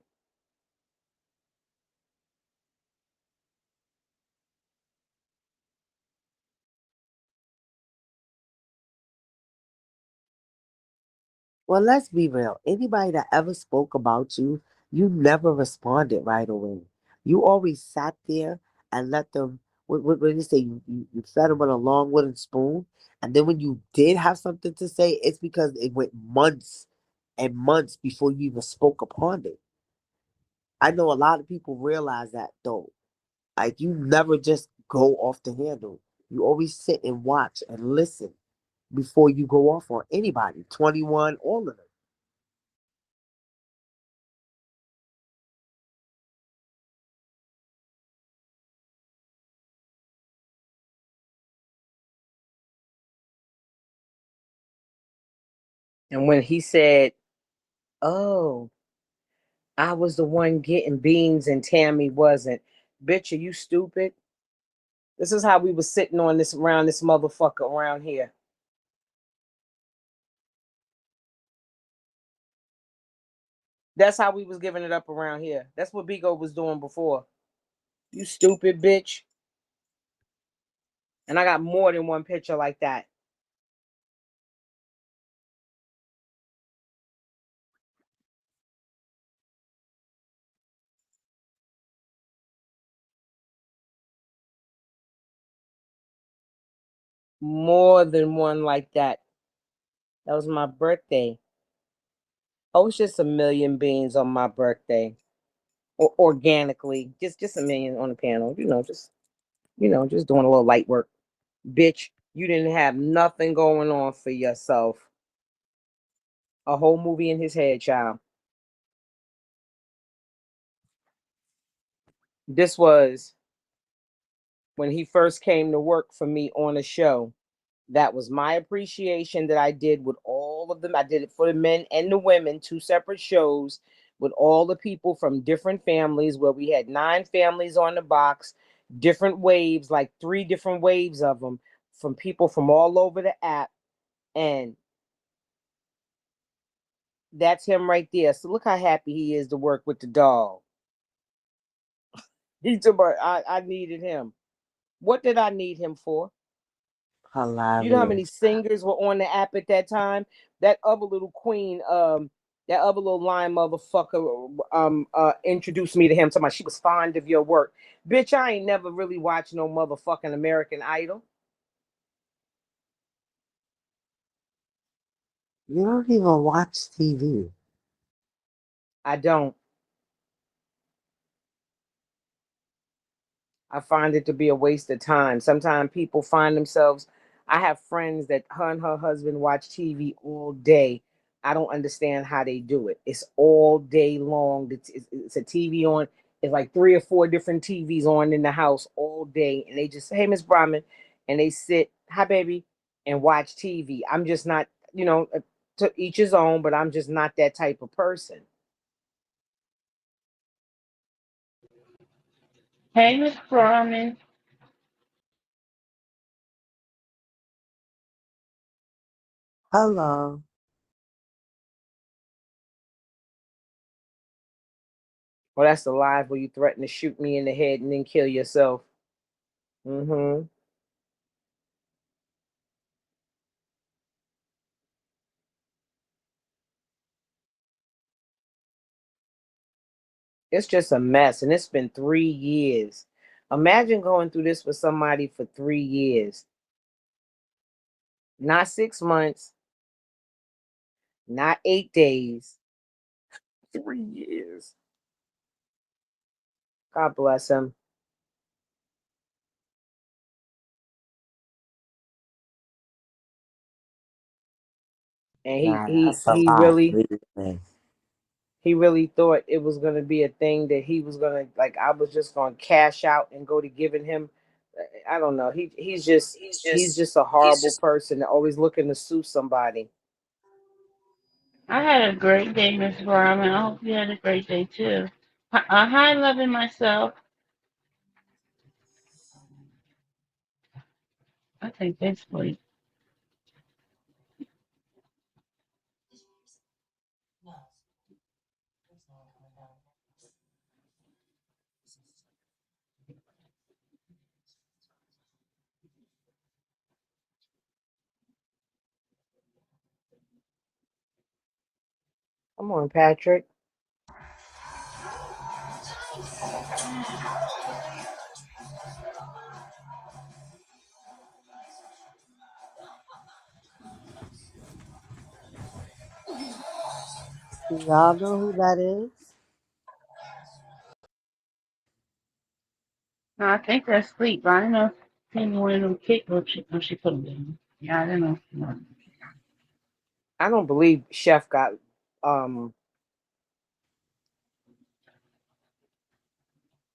G: Well, let's be real. Anybody that ever spoke about you, you never responded right away. You always sat there and let them what did you say? You fed him with a long wooden spoon, and then when you did have something to say, it's because it went months and months before you even spoke upon it. I know a lot of people realize that though. Like you never just go off the handle. You always sit and watch and listen before you go off on anybody. 21, all of them.
D: And when he said, "Oh, I was the one getting beans and Tammy wasn't," bitch, are you stupid? This is how we was sitting on this around this motherfucker around here. That's how we was giving it up around here. That's what Bigo was doing before. You stupid bitch. And I got more than one picture like that. More than one like that. That was my birthday. Oh, it's just a million beans on my birthday. Or organically. Just a million on the panel. Just doing a little light work. Bitch, you didn't have nothing going on for yourself. A whole movie in his head, child. This was when he first came to work for me on a show. That was my appreciation that I did with all of them. I did it for the men and the women, two separate shows with all the people from different families, where we had 9 families on the box, different waves, like 3 different waves of them, from people from all over the app. And that's him right there. So look how happy he is to work with the dog. He's about, I needed him. What did I need him for? You know how many
G: Hilarious.
D: singers were on the app at that time? That other little queen, that other little line motherfucker, introduced me to him. Talking about she was fond of your work. Bitch, I ain't never really watched no motherfucking American Idol.
G: You don't even watch TV.
D: I don't. I find it to be a waste of time. Sometimes people find themselves. I have friends that her and her husband watch TV all day. I don't understand how they do it. It's all day long. It's a TV on. It's like 3 or 4 different TVs on in the house all day, and they just say, "Hey, Miss Brahman," and they sit, "Hi, baby," and watch TV. I'm just not, to each his own, but I'm just not that type of person.
A: Hey, Miss Brahman.
G: Hello.
D: Well, that's the live where you threaten to shoot me in the head and then kill yourself. Mm-hmm. It's just a mess, and it's been 3 years. Imagine going through this with somebody for 3 years, not 6 months, not 8 days, 3 years. God bless him. And he
G: Nah,
D: he
G: that's a
D: he
G: lot.
D: really
G: Believe me.
D: he really thought it was gonna be a thing that he was gonna, like, I was just gonna cash out and go to giving him. I don't know. He's just a horrible person, always looking to sue somebody.
A: I had a great day, Miss Brahman. I hope you had a great day too. Hi, loving myself. I think they sleep.
D: Come on, Patrick.
G: Y'all know who that is?
A: No, I think that's sleep, but I don't know if Tammy wanted them kicked or she put them down. Yeah, I don't know. No.
D: I don't believe Chef um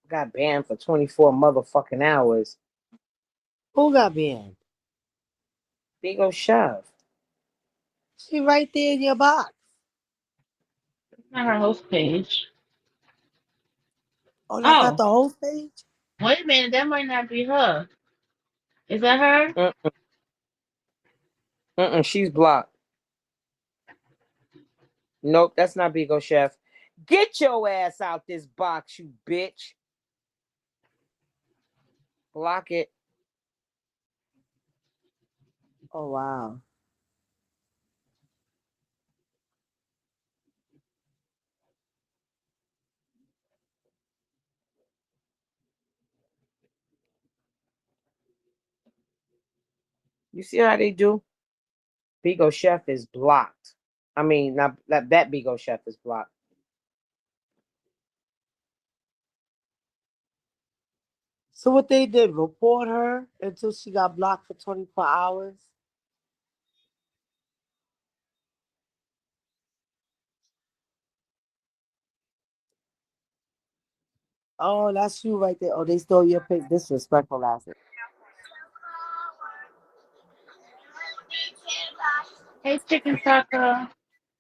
D: got banned for 24 motherfucking hours.
G: Who got banned?
D: Big old Chef.
G: She right there in your box.
A: Not her host page.
G: Oh, that's not
A: Oh,
G: the host page?
A: wait a minute. That might not be her. Is that her?
D: Mm-mm, mm-mm, she's blocked. Nope, that's not Big old Chef. Get your ass out this box, you bitch. Block it.
G: Oh, wow.
D: You see how they do? Big old Chef is blocked. I mean, not that Big old Chef is blocked.
G: So what they did, report her until she got blocked for 24 hours? Oh, that's you right there. Oh, they stole your pic. Disrespectful ass.
A: Hey, chicken taco.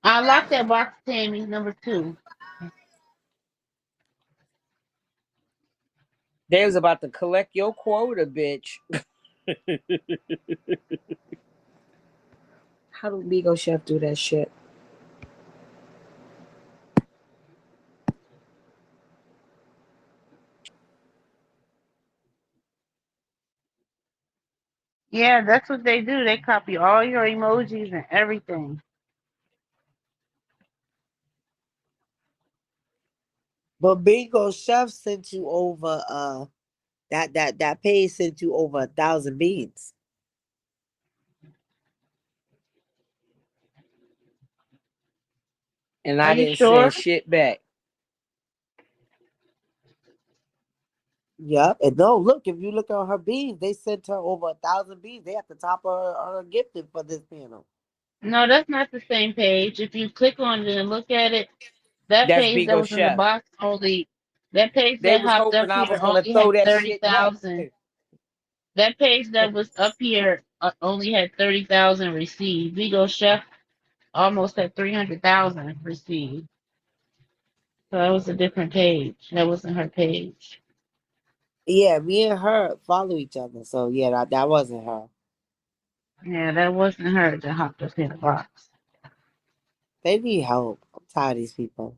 A: I locked that box, Tammy. Number 2.
D: They was about to collect your quota, bitch. How do Big old Chef do that shit?
A: Yeah, that's what they do. They copy all your emojis and everything.
G: But Bingo Chef sent you over that page sent you over 1,000 beans.
D: And
A: Are
D: I
A: you
D: didn't send
A: sure?
D: shit back.
G: Yep. And no, look, if you look at her beans, they sent her over 1,000 beans. They at the top of her gifted for this panel.
A: No, that's not the same page. If you click on it and look at it, that
D: That's
A: page
D: Big
A: that
D: old
A: was in the
D: Chef.
A: box only, that page
D: They
A: that
D: was
A: hopped
D: hoping
A: up
D: I
A: here
D: was gonna
A: only
D: throw
A: had
D: that shit back.
A: 30,000. That page that was up here only had 30,000 received. Vigo Chef almost had 300,000 received. So that was a different page. That wasn't her page.
G: Yeah, me and her follow each other. So yeah, that wasn't her.
A: Yeah, that wasn't her that hopped up in the box.
G: They need help. I'm tired of these people.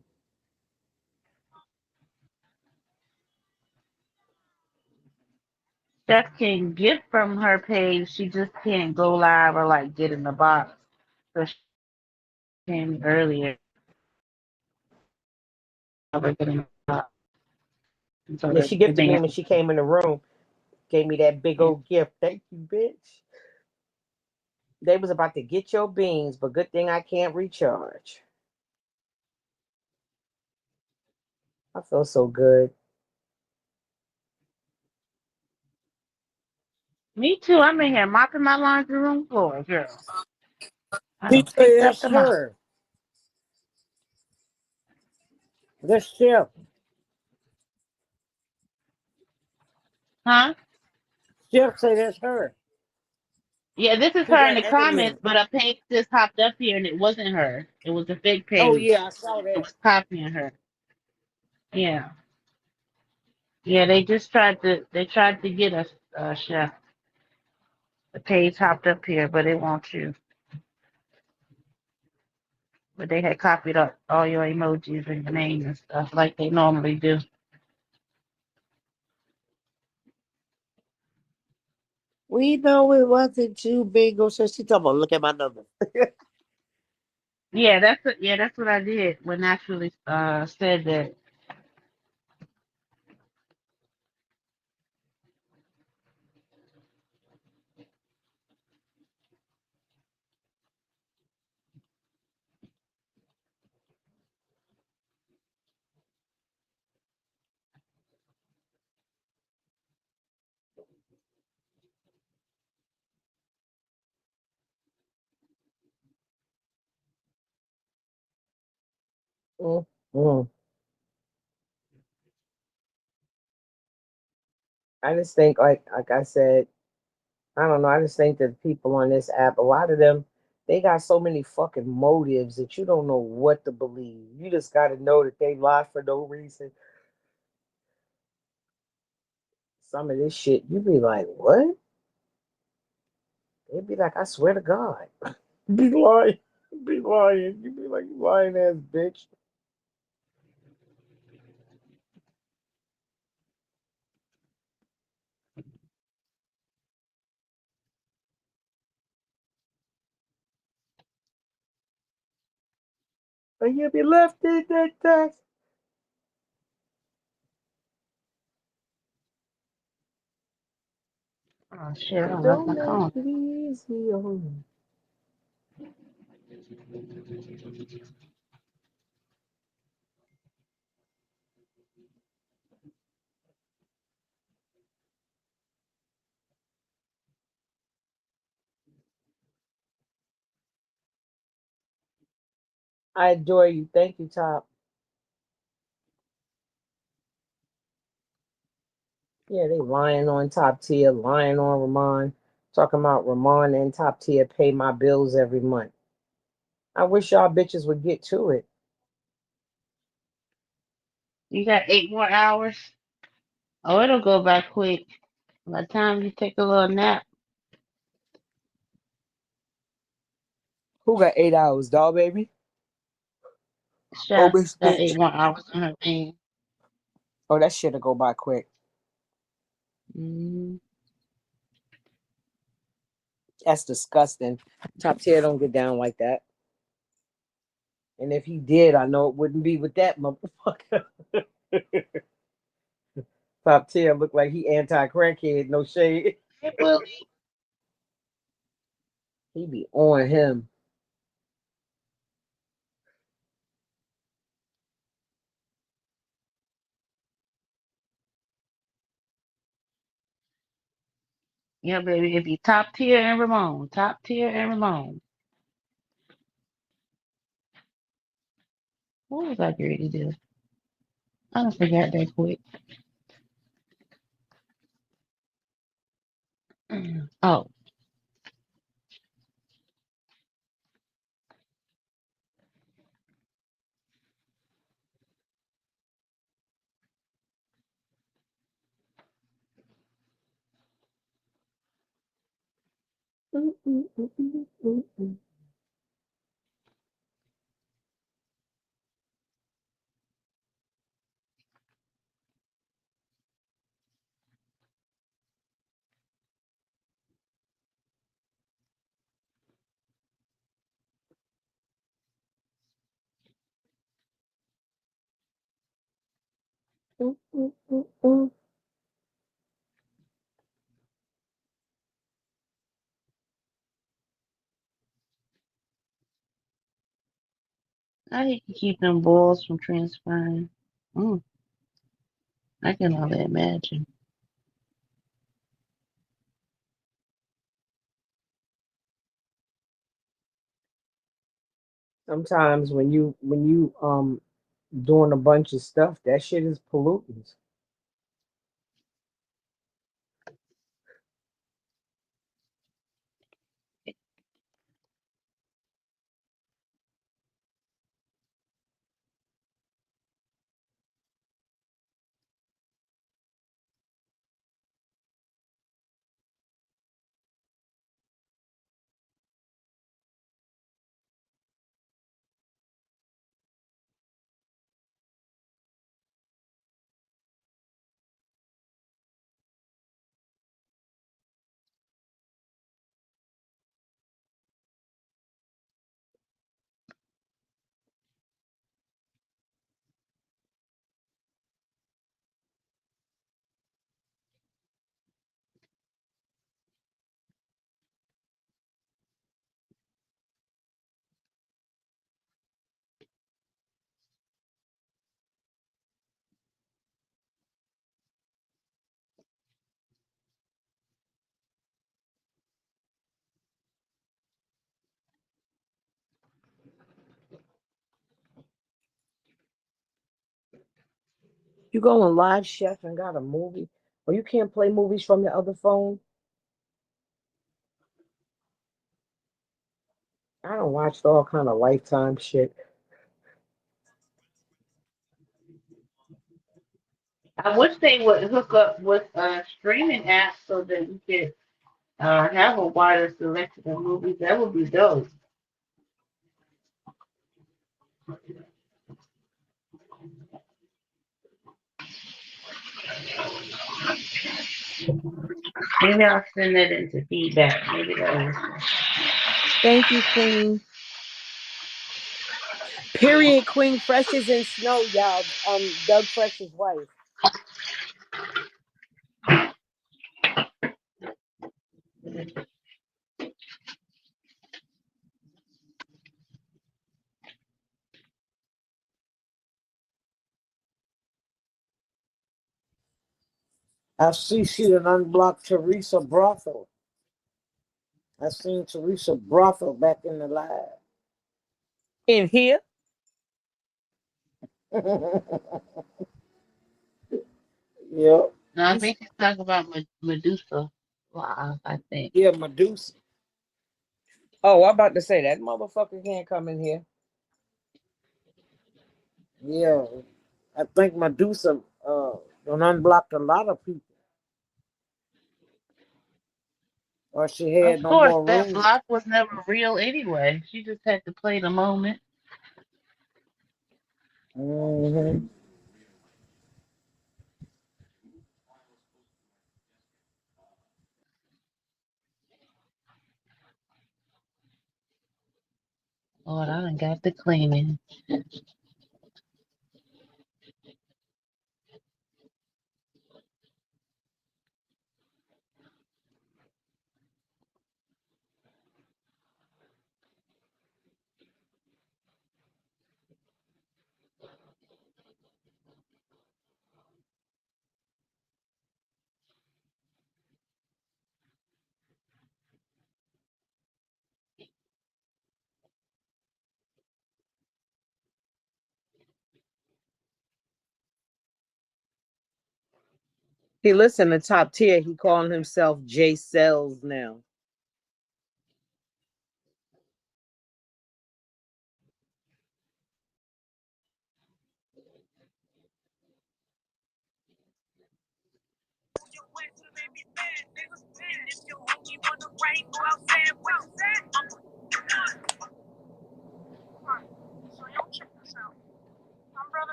A: Chef can get from her page. She just can't go live or like get in the box. So she came earlier. Never get in the box. And so
D: Yeah, she
A: the
D: gifted me
A: band.
D: when she came in the room. Gave me that big
A: Yeah.
D: old gift. Thank you, bitch. They was about to get your beans, but good thing I can't recharge. I feel so good.
A: Me too. I'm in here mopping my laundry room floor, girl. I
G: He
A: done
G: said
A: picked up
G: that's
A: the mop.
G: her. That's Chef.
A: Huh?
G: Chef say that's her.
A: Yeah, this is
G: Who
A: her in
G: got
A: the
G: edited?
A: comments, but a page just hopped up here and it wasn't her. It was a fake
G: Oh
A: page.
G: yeah, I saw
A: It
G: that.
A: was copying her. Yeah. Yeah, they tried to get us, chef. The page hopped up here, but it won't you. But they had copied up all your emojis and your name and stuff like they normally do.
G: We know it wasn't you, Bingo. So she talking about look at my number.
A: Yeah, that's what I did when actually said that.
D: Mm, mm. I just think, like I said, I don't know. I just think that people on this app, a lot of them, they got so many fucking motives that you don't know what to believe. You just got to know that they lie for no reason. Some of this shit, you be like, what? They'd be like, I swear to God. Be lying. Be lying. You be like, you lying ass bitch. And you be left in that tax.
A: Oh shit! I left
D: Don't
A: my
D: make
A: phone.
D: it easy on me. I adore you. Thank you, Top. Yeah, they lying on top tier, lying on Ramon, talking about Ramon and top tier pay my bills every month. I wish y'all bitches would get to it.
A: You got 8 more hours. Oh, it'll go by quick. By the time you take a little nap,
D: Who got 8 hours, dog baby? Oh,
A: Chef
D: bitch,
A: got eight
D: bitch.
A: more hours on her thing.
D: Oh, that shit'll go by quick.
A: Mm,
D: That's disgusting. Top tier don't get down like that. And if he did, I know it wouldn't be with that motherfucker. Top tier look like he anti crackhead, no shade.
A: it will.
D: He be on him.
A: Yeah, baby. If you top tier and Ramon, top tier and Ramon. What was I going to do? I don't forget that quick. Oh, I hate to keep them balls from transferring. Mm, I can only imagine.
D: Sometimes when you doing a bunch of stuff, that shit is pollutants. You go on Live Chef and got a movie, or you can't play movies from your other phone. I don't watch all kind of Lifetime shit.
A: I wish they would hook up with a streaming app so that we could have a wider selection of movies. That would be dope. Maybe I'll send that into feedback. Maybe that was.
D: Thank you, Queen. Period, Queen. Fresh is in snow, y'all. Doug Fresh's wife.
H: I see she done unblocked Teresa Brothel. I seen Teresa Brothel back in the live.
D: In here?
H: Yep.
A: No, I think she's talking about Medusa Live, I think.
H: Yeah, Medusa.
D: Oh, I'm about to say that motherfucker can't come in here.
H: Yeah. I think Medusa done unblocked a lot of people. Or she
A: Of
H: had no
A: course,
H: more
A: that
H: room.
A: block was never real anyway. She just had to play the moment.
H: Mm-hmm.
A: Lord, I done got the cleaning.
D: He listen to top tier. He calling himself J Cells now.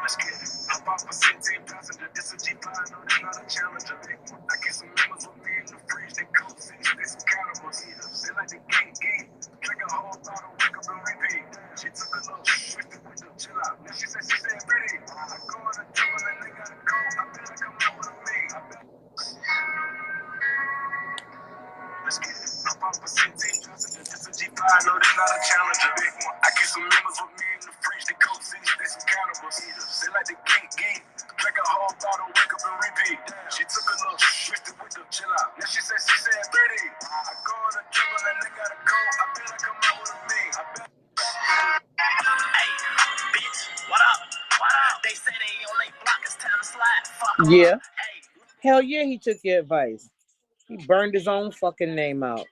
I: Let's get it. I bought for 16 passenger. This a G5, no, they not a challenger. I get some members with me in the fridge. They cold cities, they some cannibals. They like the gang. Drink a whole bottle, wake up and repeat. She took a little twisted with the chill out. Now she said pretty. I go on the jungle and they gotta go. I better come out with a me. Let's get it. I bought for 16 passenger. This a G5, no, they not a challenger. Big one. I get some members with me in the fridge. They cold cities, they some cannibals. They like the gang. Drink a whole bottle, wake up and repeat. She took a little twisted with the chill out. Now she said pretty. I go on the jungle and they gotta go. I better come out with a me. I better. Hey, bitch, what up? They say they on they block, it's time to slide. Fuck 'em
D: Yeah.
I: up. Hey.
D: Hell yeah, he took your advice. He burned his own fucking name out.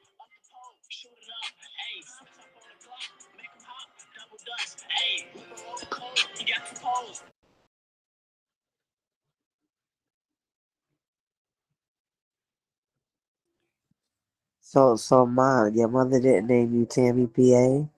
G: So, Mom, your mother didn't name you Tammy Peay?